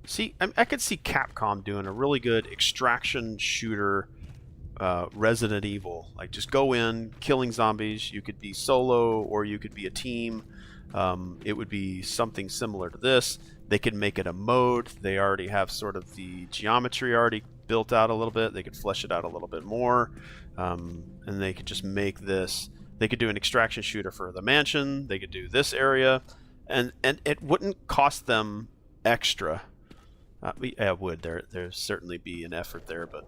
[SPEAKER 1] See, I could see Capcom doing a really good extraction shooter Resident Evil. Like just go in, killing zombies. You could be solo or you could be a team. it would be something similar to this. They could make it a mode. They already have sort of the geometry already built out a little bit. They could flesh it out a little bit more, and they could just make this. They could do an extraction shooter for the mansion. They could do this area, and it wouldn't cost them extra. It would. There certainly be an effort there, but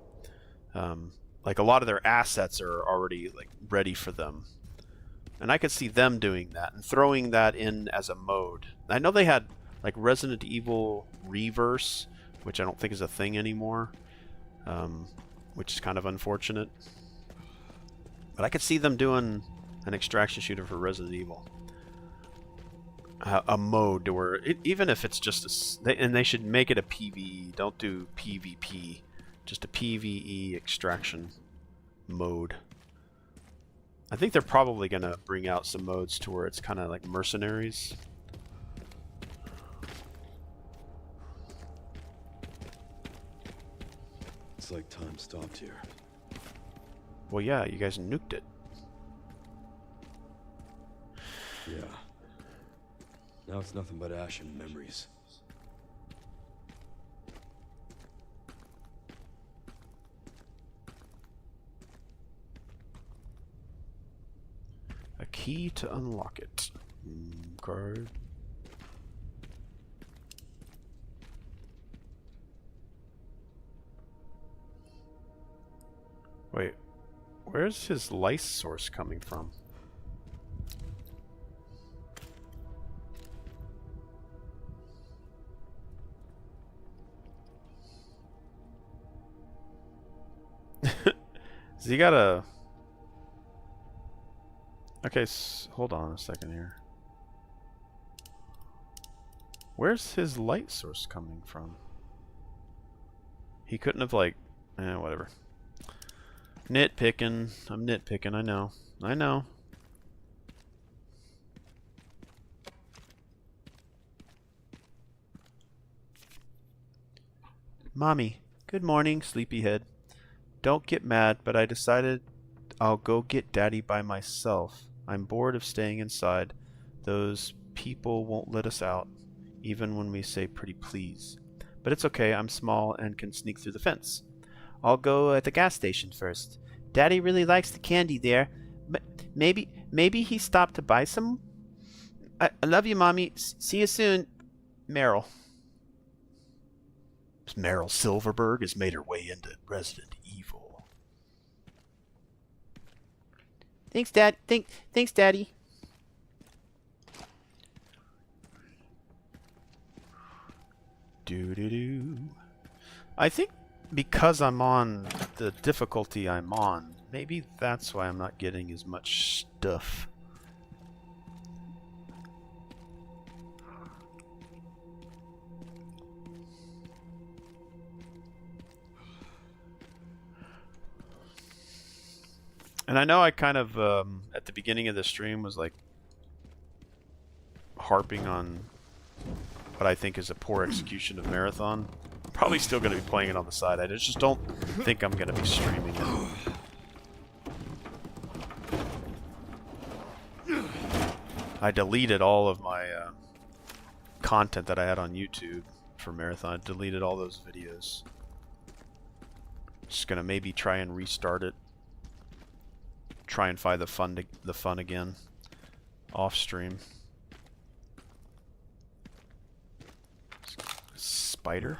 [SPEAKER 1] like a lot of their assets are already like ready for them, and I could see them doing that and throwing that in as a mode. I know they had like Resident Evil Reverse, which I don't think is a thing anymore, which is kind of unfortunate. But I could see them doing an extraction shooter for Resident Evil. A mode where, even if it's just and they should make it a PvE, don't do PvP, just a PvE extraction mode. I think they're probably going to bring out some modes to where it's kind of like Mercenaries.
[SPEAKER 8] It's like time stopped here.
[SPEAKER 1] Well, yeah, you guys nuked it.
[SPEAKER 8] Yeah. Now it's nothing but ash and memories.
[SPEAKER 1] A key to unlock it. Card. Wait, where's his lice source coming from? Has he got a... Okay, hold on a second here. Where's his light source coming from? He couldn't have, like... whatever. Nitpicking. I'm nitpicking, I know. I know. Mommy, good morning, sleepyhead. Don't get mad, but I decided I'll go get Daddy by myself. I'm bored of staying inside. Those people won't let us out, even when we say pretty please. But it's okay, I'm small and can sneak through the fence. I'll go at the gas station first. Daddy really likes the candy there. But maybe he stopped to buy some? I love you, Mommy. See you soon. Meryl. Meryl Silverberg has made her way into Resident Evil. Thanks, Dad. Thanks, Daddy. Doo-doo-doo. I think because I'm on the difficulty I'm on, maybe that's why I'm not getting as much stuff. And I know I kind of, at the beginning of the stream, was like harping on what I think is a poor execution of Marathon. I'm probably still going to be playing it on the side. I just don't think I'm going to be streaming it. I deleted all of my content that I had on YouTube for Marathon. I deleted all those videos. Just going to maybe try and restart it. Try and find the fun again off stream. Spider.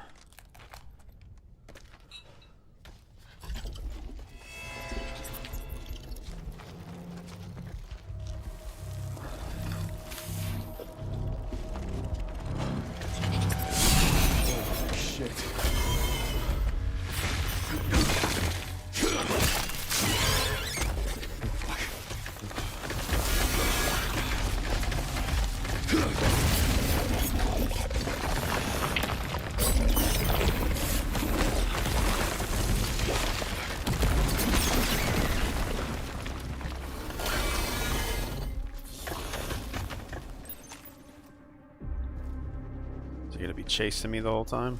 [SPEAKER 1] Chasing me the whole time.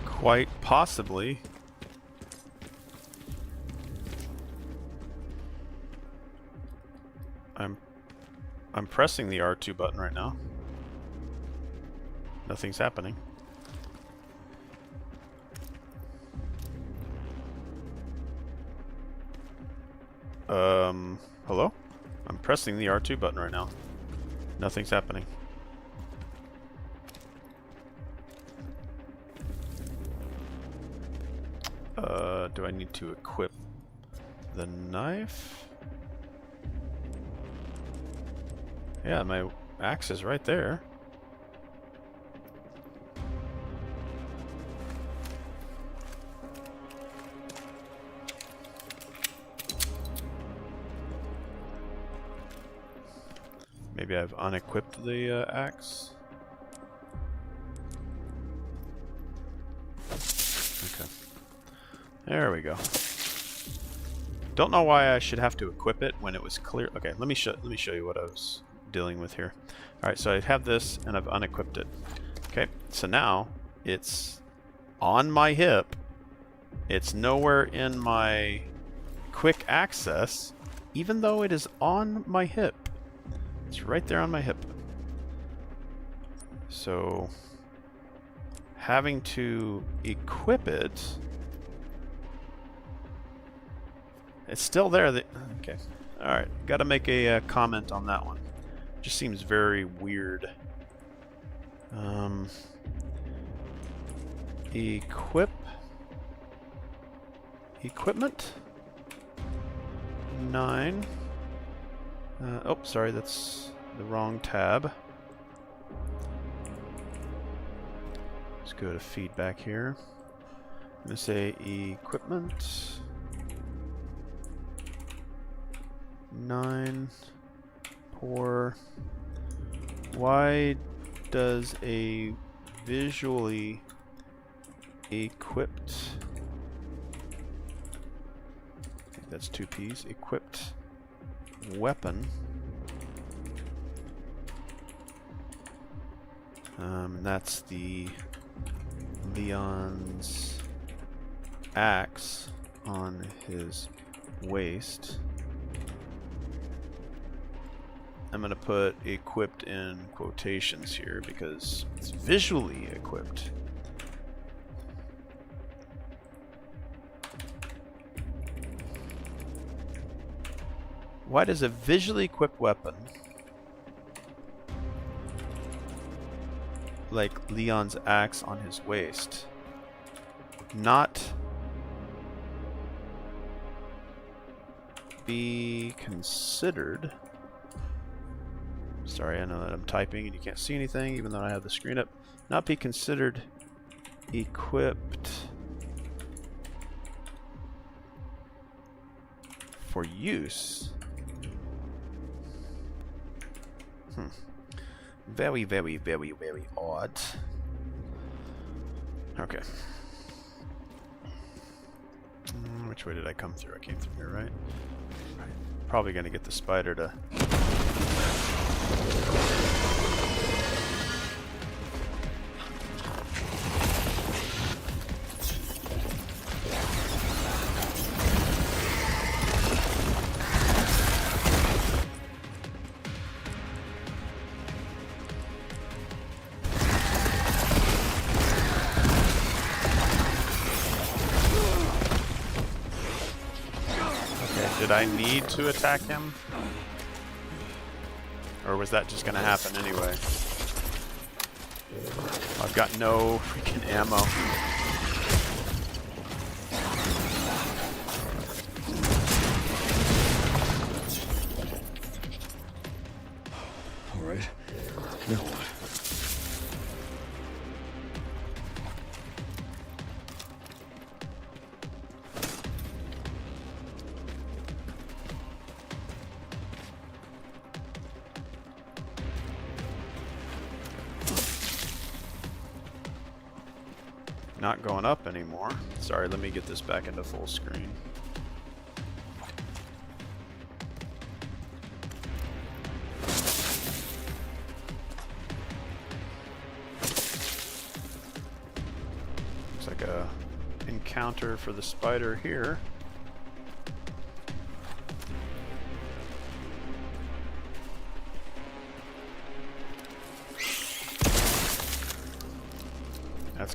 [SPEAKER 1] Quite possibly. I'm pressing the R2 button right now. Nothing's happening. Hello? I'm pressing the R2 button right now. Nothing's happening. Do I need to equip the knife? Yeah, my axe is right there. Maybe I've unequipped the axe. Okay. There we go. Don't know why I should have to equip it when it was clear. Okay, let me show you what I was dealing with here. All right, so I have this and I've unequipped it. Okay, so now it's on my hip. It's nowhere in my quick access, even though it is on my hip. It's right there on my hip. So having to equip it, it's still there. Okay. All right. Got to make a comment on that one. Just seems very weird. Equipment 9. Oh, sorry, that's the wrong tab. Let's go to feedback here. I'm going to say equipment 9 poor. Why does a visually equipped, I think that's 2 P's, equipped weapon, that's the Leon's axe on his waist. I'm gonna put equipped in quotations here because it's visually equipped. Why does a visually equipped weapon like Leon's axe on his waist not be considered? Sorry, I know that I'm typing and you can't see anything even though I have the screen up. Not be considered equipped for use. Very, very, very, very odd. Okay. Which way did I come through? I came through here, right? Probably gonna get the spider to... Did I need to attack him? Or was that just gonna happen anyway? I've got no freaking ammo.
[SPEAKER 6] Alright. Now what?
[SPEAKER 1] Not going up anymore. Sorry, let me get this back into full screen. Looks like a encounter for the spider here.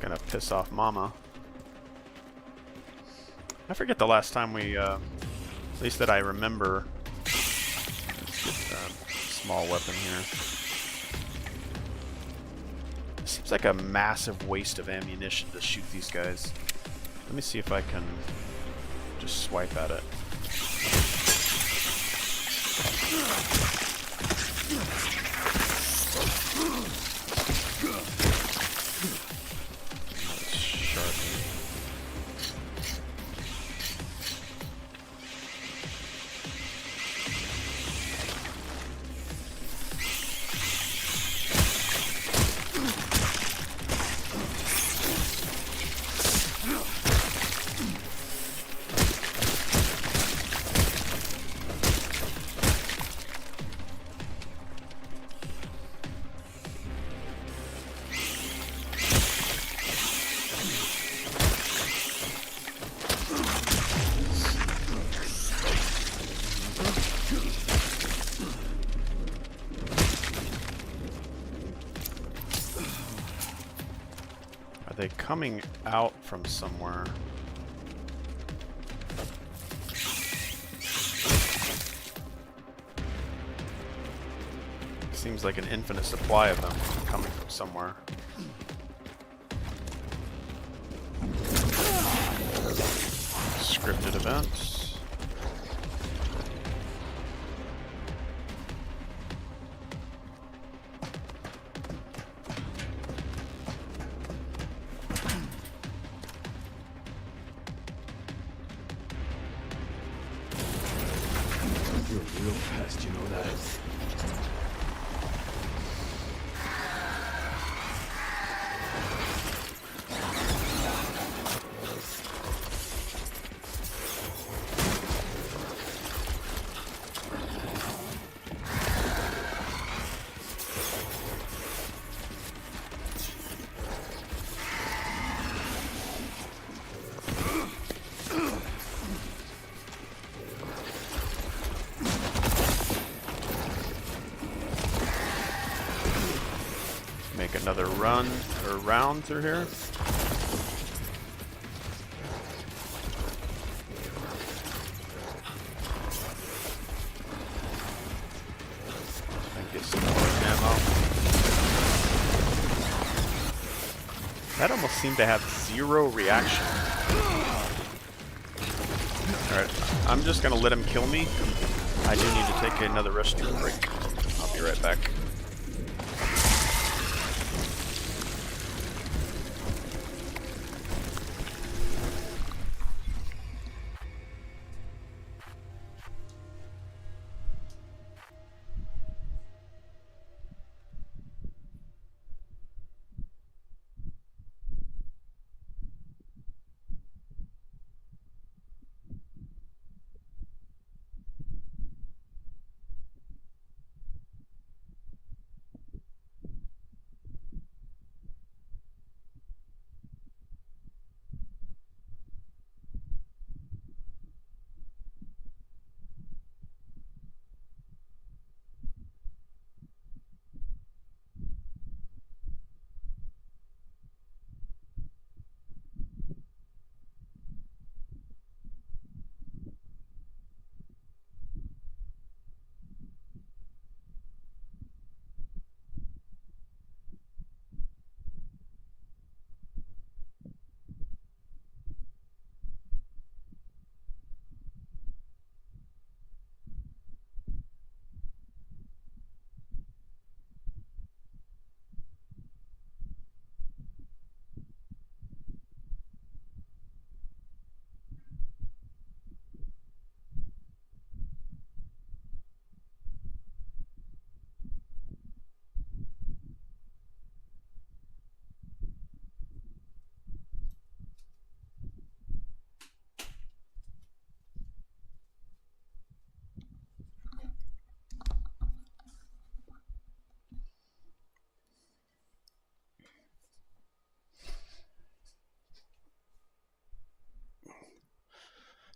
[SPEAKER 1] gonna piss off Mama. I forget the last time we, at least that I remember. Let's get a small weapon here. Seems like a massive waste of ammunition to shoot these guys. Let me see if I can just swipe at it. That's sharp. Are they coming out from somewhere? Seems like an infinite supply of them coming from somewhere. Scripted events.
[SPEAKER 4] You're a real pest, you know that?
[SPEAKER 1] Make another run or round through here. And get some more ammo. That almost seemed to have zero reaction. Alright, I'm just gonna let him kill me. I do need to take another restroom break. I'll be right back.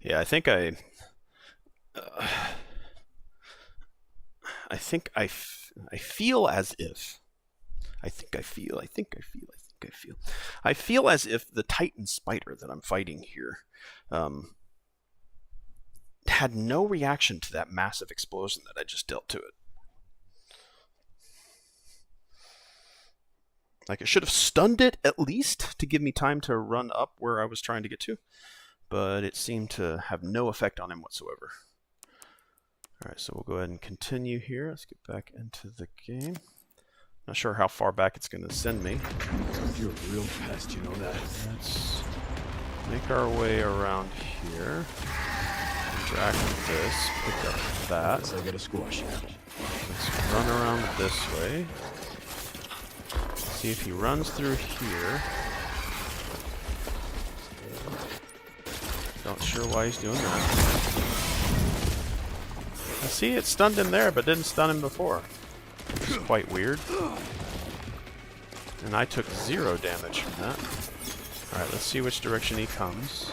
[SPEAKER 1] Yeah, I think I feel as if. I think I feel like I feel? I feel as if the Titan spider that I'm fighting here had no reaction to that massive explosion that I just dealt to it. Like, it should have stunned it at least to give me time to run up where I was trying to get to, but it seemed to have no effect on him whatsoever. Alright, so we'll go ahead and continue here. Let's get back into the game. Not sure how far back it's going to send me.
[SPEAKER 6] You're a real pest, you know that.
[SPEAKER 1] Let's make our way around here. Interact with this, pick up that.
[SPEAKER 6] Guess I gotta squash you.
[SPEAKER 1] Let's run around this way. See if he runs through here. Not sure why he's doing that. I see it stunned him there, but didn't stun him before. Which is quite weird. And I took 0 damage from that. Alright, let's see which direction he comes.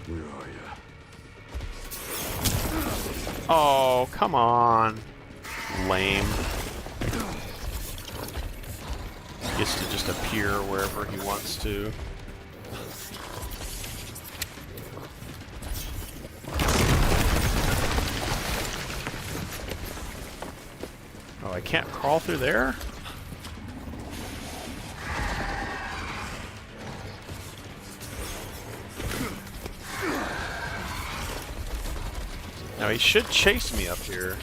[SPEAKER 6] Where are you?
[SPEAKER 1] Oh, come on. Lame. Gets to just appear wherever he wants to. Oh, I can't crawl through there? Now he should chase me up here.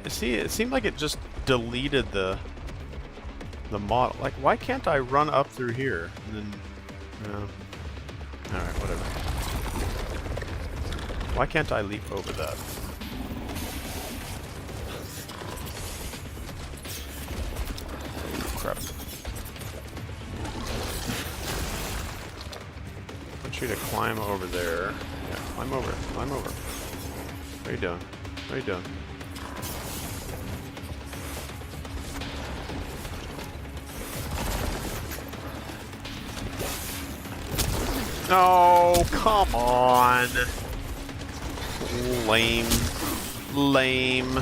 [SPEAKER 1] See, it seemed like it just deleted the model. Like, why can't I run up through here? And then, alright, whatever. Why can't I leap over that? Crap. I want you to climb over there. Yeah, climb over, climb over. What are you doing? What are you doing? No, come on. Lame. Lame.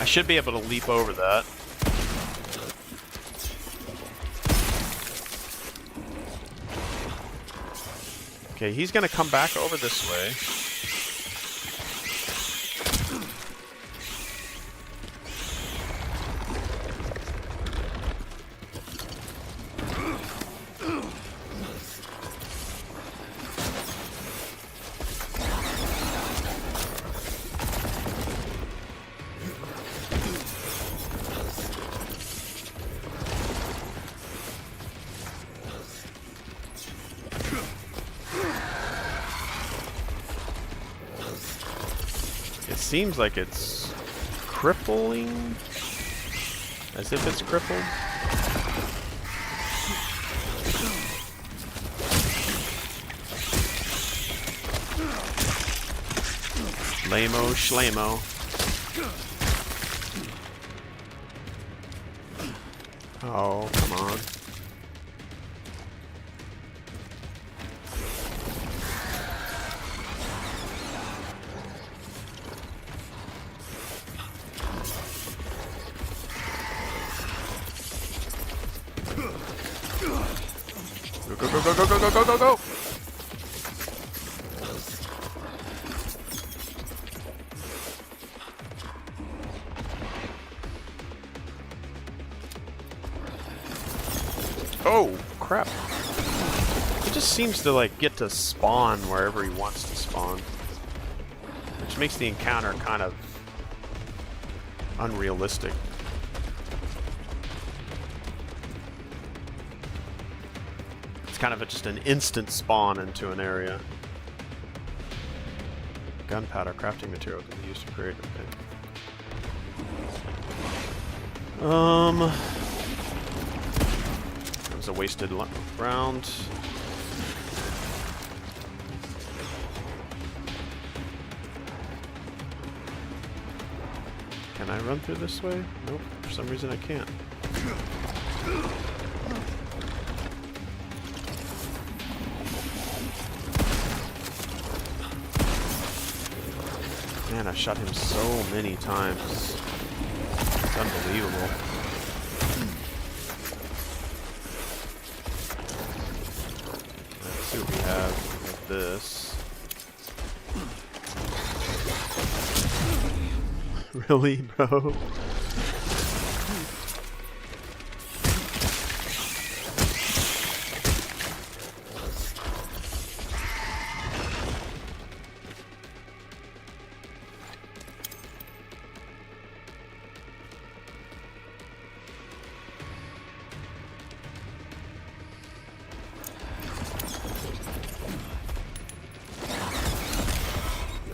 [SPEAKER 1] I should be able to leap over that. Okay, he's gonna come back over this way. Seems like it's crippling, as if it's crippled. Lame-o shlamo. Oh, come on. Go, go, go, go, go, go, go, go, go! Oh, crap. He just seems to, like, get to spawn wherever he wants to spawn. Which makes the encounter kind of unrealistic. It's kind of just an instant spawn into an area. Gunpowder crafting material can be used to create. Okay. That was a wasted round. Can I run through this way? Nope, for some reason I can't. Man, I've shot him so many times. It's unbelievable. Let's see what we have with this. Really, bro?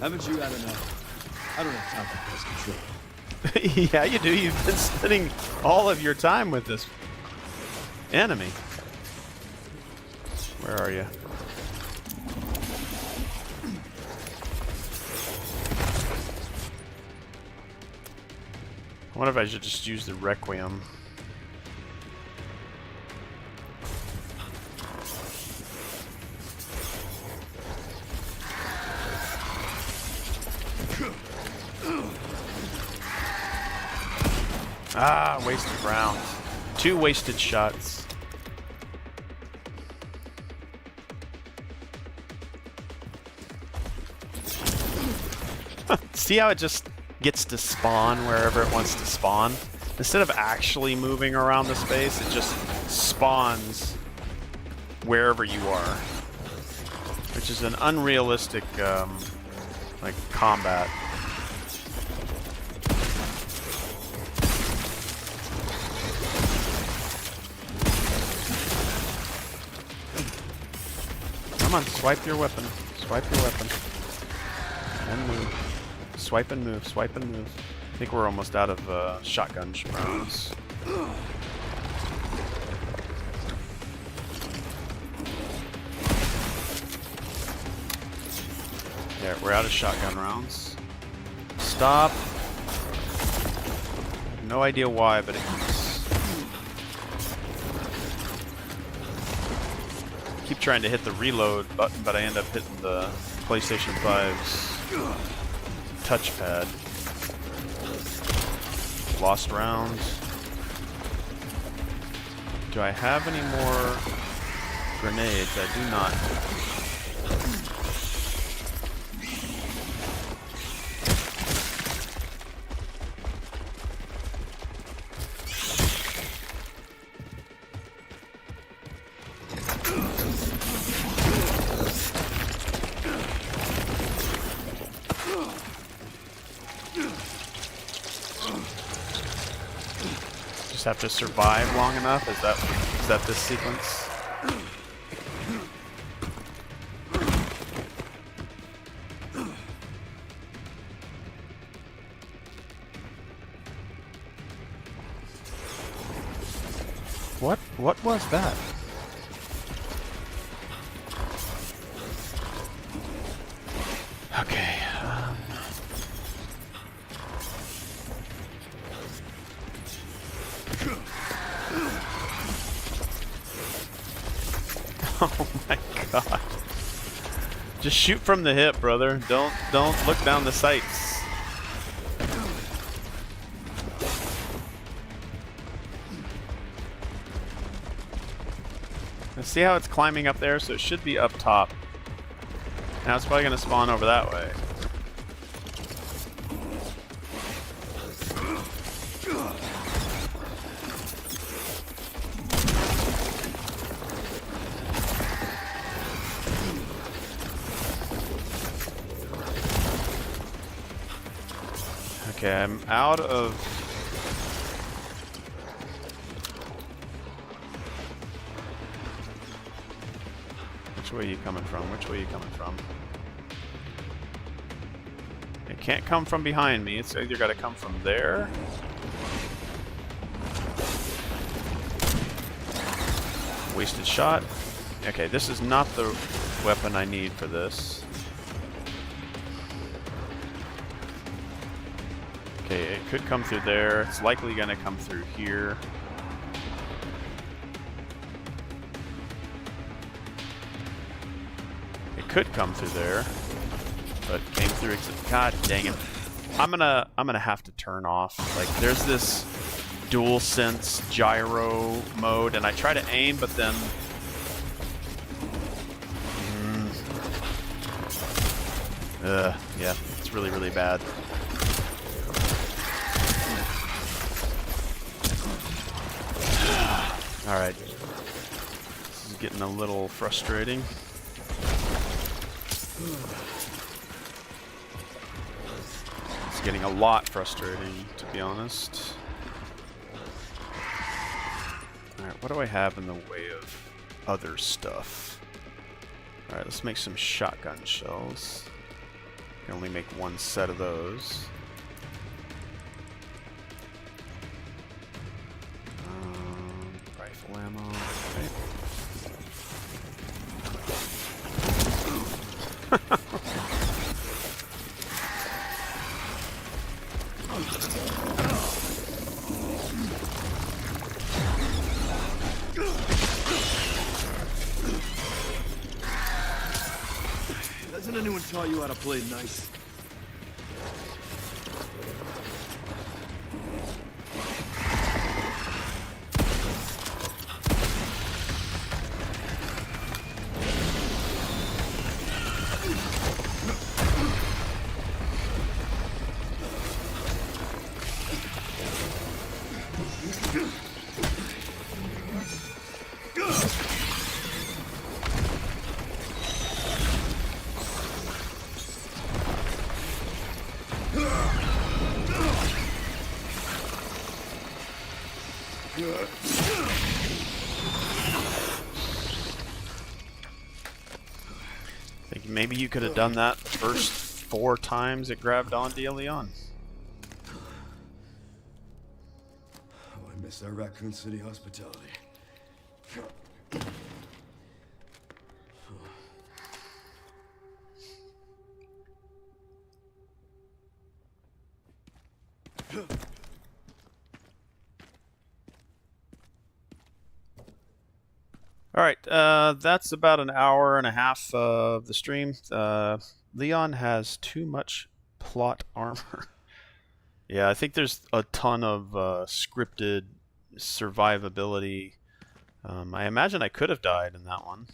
[SPEAKER 4] Haven't you had enough? I don't have time for pest control.
[SPEAKER 1] Yeah, you do. You've been spending all of your time with this enemy. Where are you? I wonder if I should just use the Requiem. Ah, wasted round. 2 wasted shots. See how it just gets to spawn wherever it wants to spawn? Instead of actually moving around the space, it just spawns wherever you are. Which is an unrealistic, like, combat. Come on, swipe your weapon. Swipe your weapon. And move. Swipe and move. Swipe and move. I think we're almost out of shotgun rounds. There, we're out of shotgun rounds. Stop. No idea why, but it keeps... keep trying to hit the reload button, but I end up hitting the PlayStation 5's touchpad. Lost rounds. Do I have any more grenades? I do not. Have to survive long enough? Is that this sequence? What was that? Okay. Oh my god. Just shoot from the hip, brother. Don't look down the sights. Let's see how it's climbing up there, so it should be up top. Now it's probably gonna spawn over that way. Okay, I'm out of... way are you coming from? Which way are you coming from? It can't come from behind me. It's either got to come from there. Wasted shot. Okay, this is not the weapon I need for this. Okay, it could come through there. It's likely going to come through here. It could come through there, but came through. God dang it! I'm gonna have to turn off. Like, there's this dual sense gyro mode, and I try to aim, but then yeah, it's really, really bad. Alright. This is getting a little frustrating. It's getting a lot frustrating, to be honest. Alright, what do I have in the way of other stuff? Alright, let's make some shotgun shells. I can only make one set of those. Rifle ammo. Okay.
[SPEAKER 6] Hasn't anyone taught you how to play nice?
[SPEAKER 1] Think maybe you could have done that the first 4 times it grabbed onto you, Leon.
[SPEAKER 4] Oh, I miss our Raccoon City hospitality.
[SPEAKER 1] Alright, that's about an hour and a half of the stream. Leon has too much plot armor. Yeah, I think there's a ton of scripted survivability. I imagine I could have died in that one.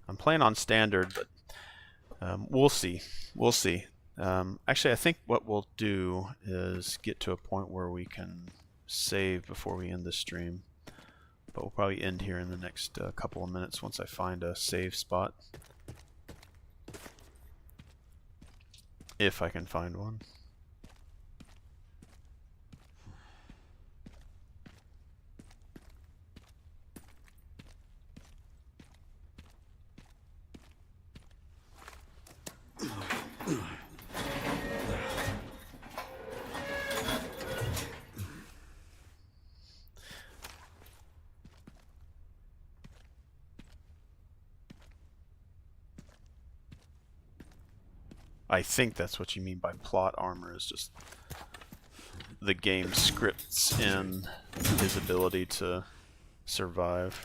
[SPEAKER 1] I'm playing on standard, but we'll see. We'll see. Actually, I think what we'll do is get to a point where we can save before we end the stream. But we'll probably end here in the next couple of minutes once I find a save spot. If I can find one. I think that's what you mean by plot armor, is just the game scripts in his ability to survive.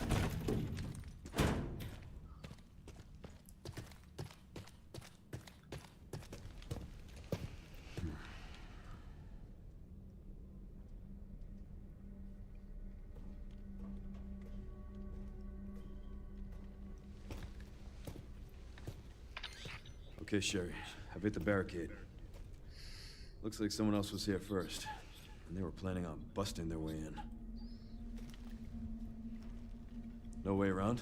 [SPEAKER 4] Okay, Sherry. I've hit the barricade. Looks like someone else was here first, and they were planning on busting their way in. No way around?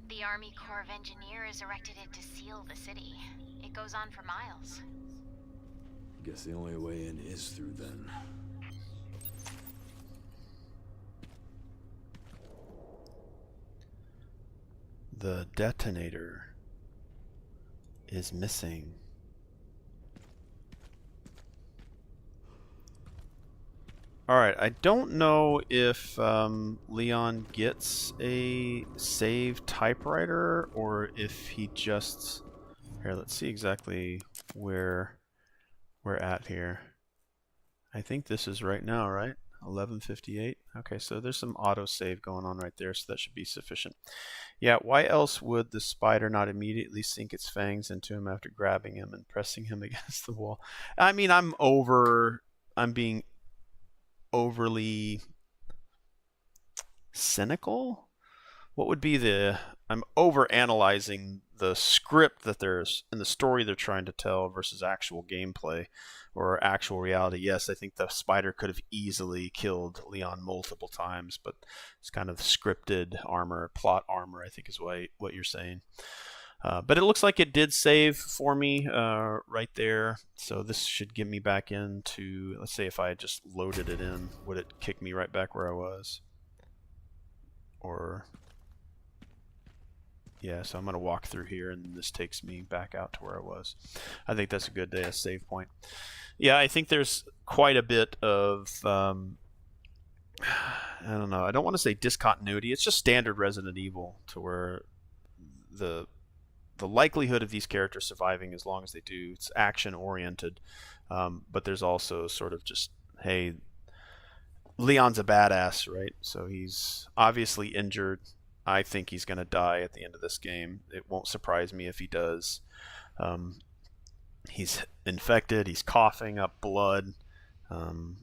[SPEAKER 7] The Army Corps of Engineers erected it to seal the city. It goes on for miles.
[SPEAKER 4] Guess the only way in is through then.
[SPEAKER 1] The detonator is missing. Alright, I don't know if Leon gets a save typewriter or if he just... Here, let's see exactly where we're at here. I think this is right now, right? 11:58. Okay, so there's some autosave going on right there, so that should be sufficient. Yeah, why else would the spider not immediately sink its fangs into him after grabbing him and pressing him against the wall? I mean, I'm being overly cynical. What would be I'm over analyzing the script that there's in the story they're trying to tell versus actual gameplay or actual reality. Yes, I think the spider could have easily killed Leon multiple times, but it's kind of scripted armor, plot armor, I think is what you're saying. But it looks like it did save for me right there. So this should get me back into, let's say if I just loaded it in, would it kick me right back where I was? Or, yeah, so I'm going to walk through here and this takes me back out to where I was. I think that's a good save point. Yeah, I think there's quite a bit of, I don't know, I don't want to say discontinuity. It's just standard Resident Evil to where the likelihood of these characters surviving as long as they do, it's action oriented, but there's also sort of just, hey, Leon's a badass, right? So he's obviously injured. I think he's going to die at the end of this game. It won't surprise me if he does. He's infected, he's coughing up blood, and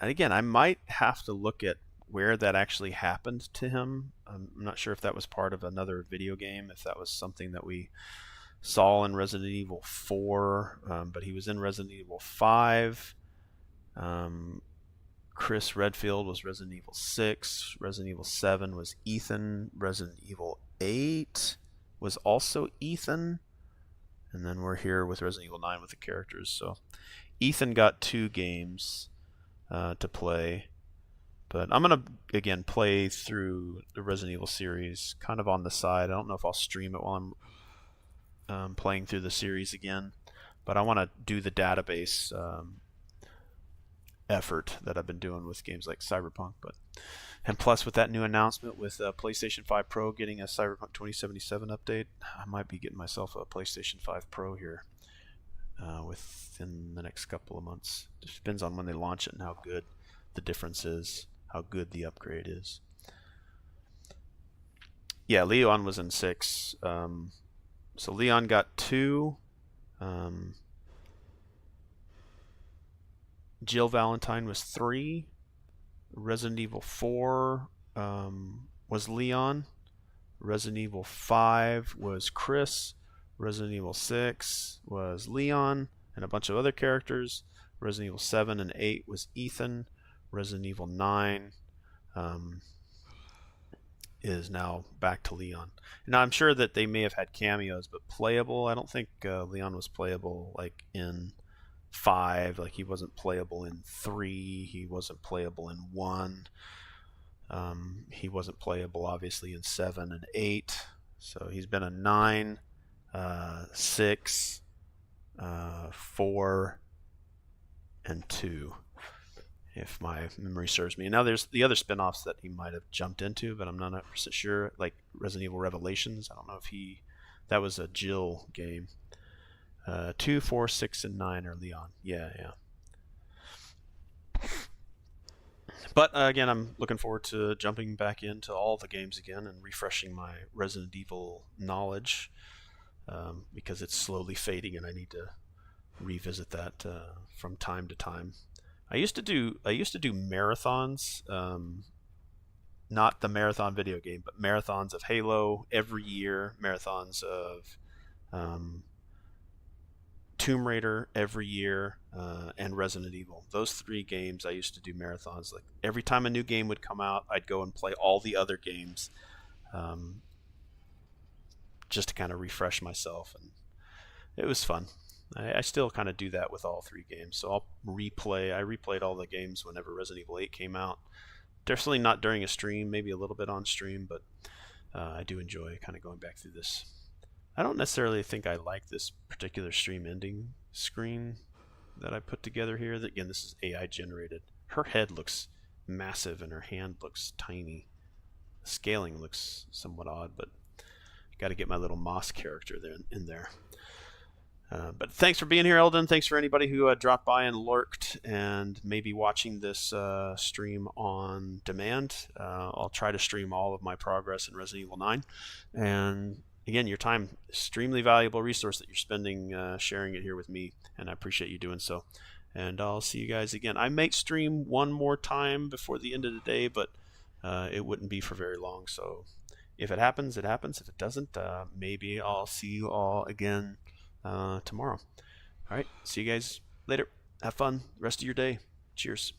[SPEAKER 1] again, I might have to look at where that actually happened to him. I'm not sure if that was part of another video game, if that was something that we saw in Resident Evil 4, but he was in Resident Evil 5. Chris Redfield was Resident Evil 6. Resident Evil 7 was Ethan. Resident Evil 8 was also Ethan. And then we're here with Resident Evil 9 with the characters. So Ethan got 2 games to play. But I'm going to, again, play through the Resident Evil series kind of on the side. I don't know if I'll stream it while I'm playing through the series again. But I want to do the database effort that I've been doing with games like Cyberpunk. And plus with that new announcement with PlayStation 5 Pro getting a Cyberpunk 2077 update, I might be getting myself a PlayStation 5 Pro here within the next couple of months. Just depends on when they launch it and how good the difference is, how good the upgrade is. Yeah, Leon was in 6. So Leon got 2. Jill Valentine was 3. Resident Evil 4 was Leon. Resident Evil 5 was Chris. Resident Evil 6 was Leon and a bunch of other characters. Resident Evil 7 and 8 was Ethan. Resident Evil 9 is now back to Leon. Now I'm sure that they may have had cameos, but playable, I don't think Leon was playable like in 5, like he wasn't playable in 3, he wasn't playable in 1, he wasn't playable obviously in 7 and 8, so he's been a 9, 6, 4, and 2, if my memory serves me. And now there's the other spin-offs that he might have jumped into, but I'm not 100% sure, like Resident Evil Revelations. I don't know if that was a Jill game. 2, 4, 6, and 9 are Leon. Yeah. But again, I'm looking forward to jumping back into all the games again and refreshing my Resident Evil knowledge because it's slowly fading, and I need to revisit that from time to time. I used to do marathons, not the marathon video game, but marathons of Halo every year, marathons of Tomb Raider every year, and Resident Evil. Those 3 games I used to do marathons. Like every time a new game would come out, I'd go and play all the other games, just to kind of refresh myself, and it was fun. I still kind of do that with all 3 games. So I'll replay. I replayed all the games whenever Resident Evil 8 came out. Definitely not during a stream, maybe a little bit on stream, but I do enjoy kind of going back through this. I don't necessarily think I like this particular stream ending screen that I put together here. Again, this is AI generated. Her head looks massive and her hand looks tiny. The scaling looks somewhat odd, but got to get my little Moss character there in there. But thanks for being here, Eldon. Thanks for anybody who dropped by and lurked and maybe watching this stream on demand. I'll try to stream all of my progress in Resident Evil 9. And again, your time, extremely valuable resource that you're spending sharing it here with me, and I appreciate you doing so. And I'll see you guys again. I may stream one more time before the end of the day, but it wouldn't be for very long. So if it happens, it happens. If it doesn't, maybe I'll see you all again tomorrow. All right, see you guys later. Have fun rest of your day. Cheers.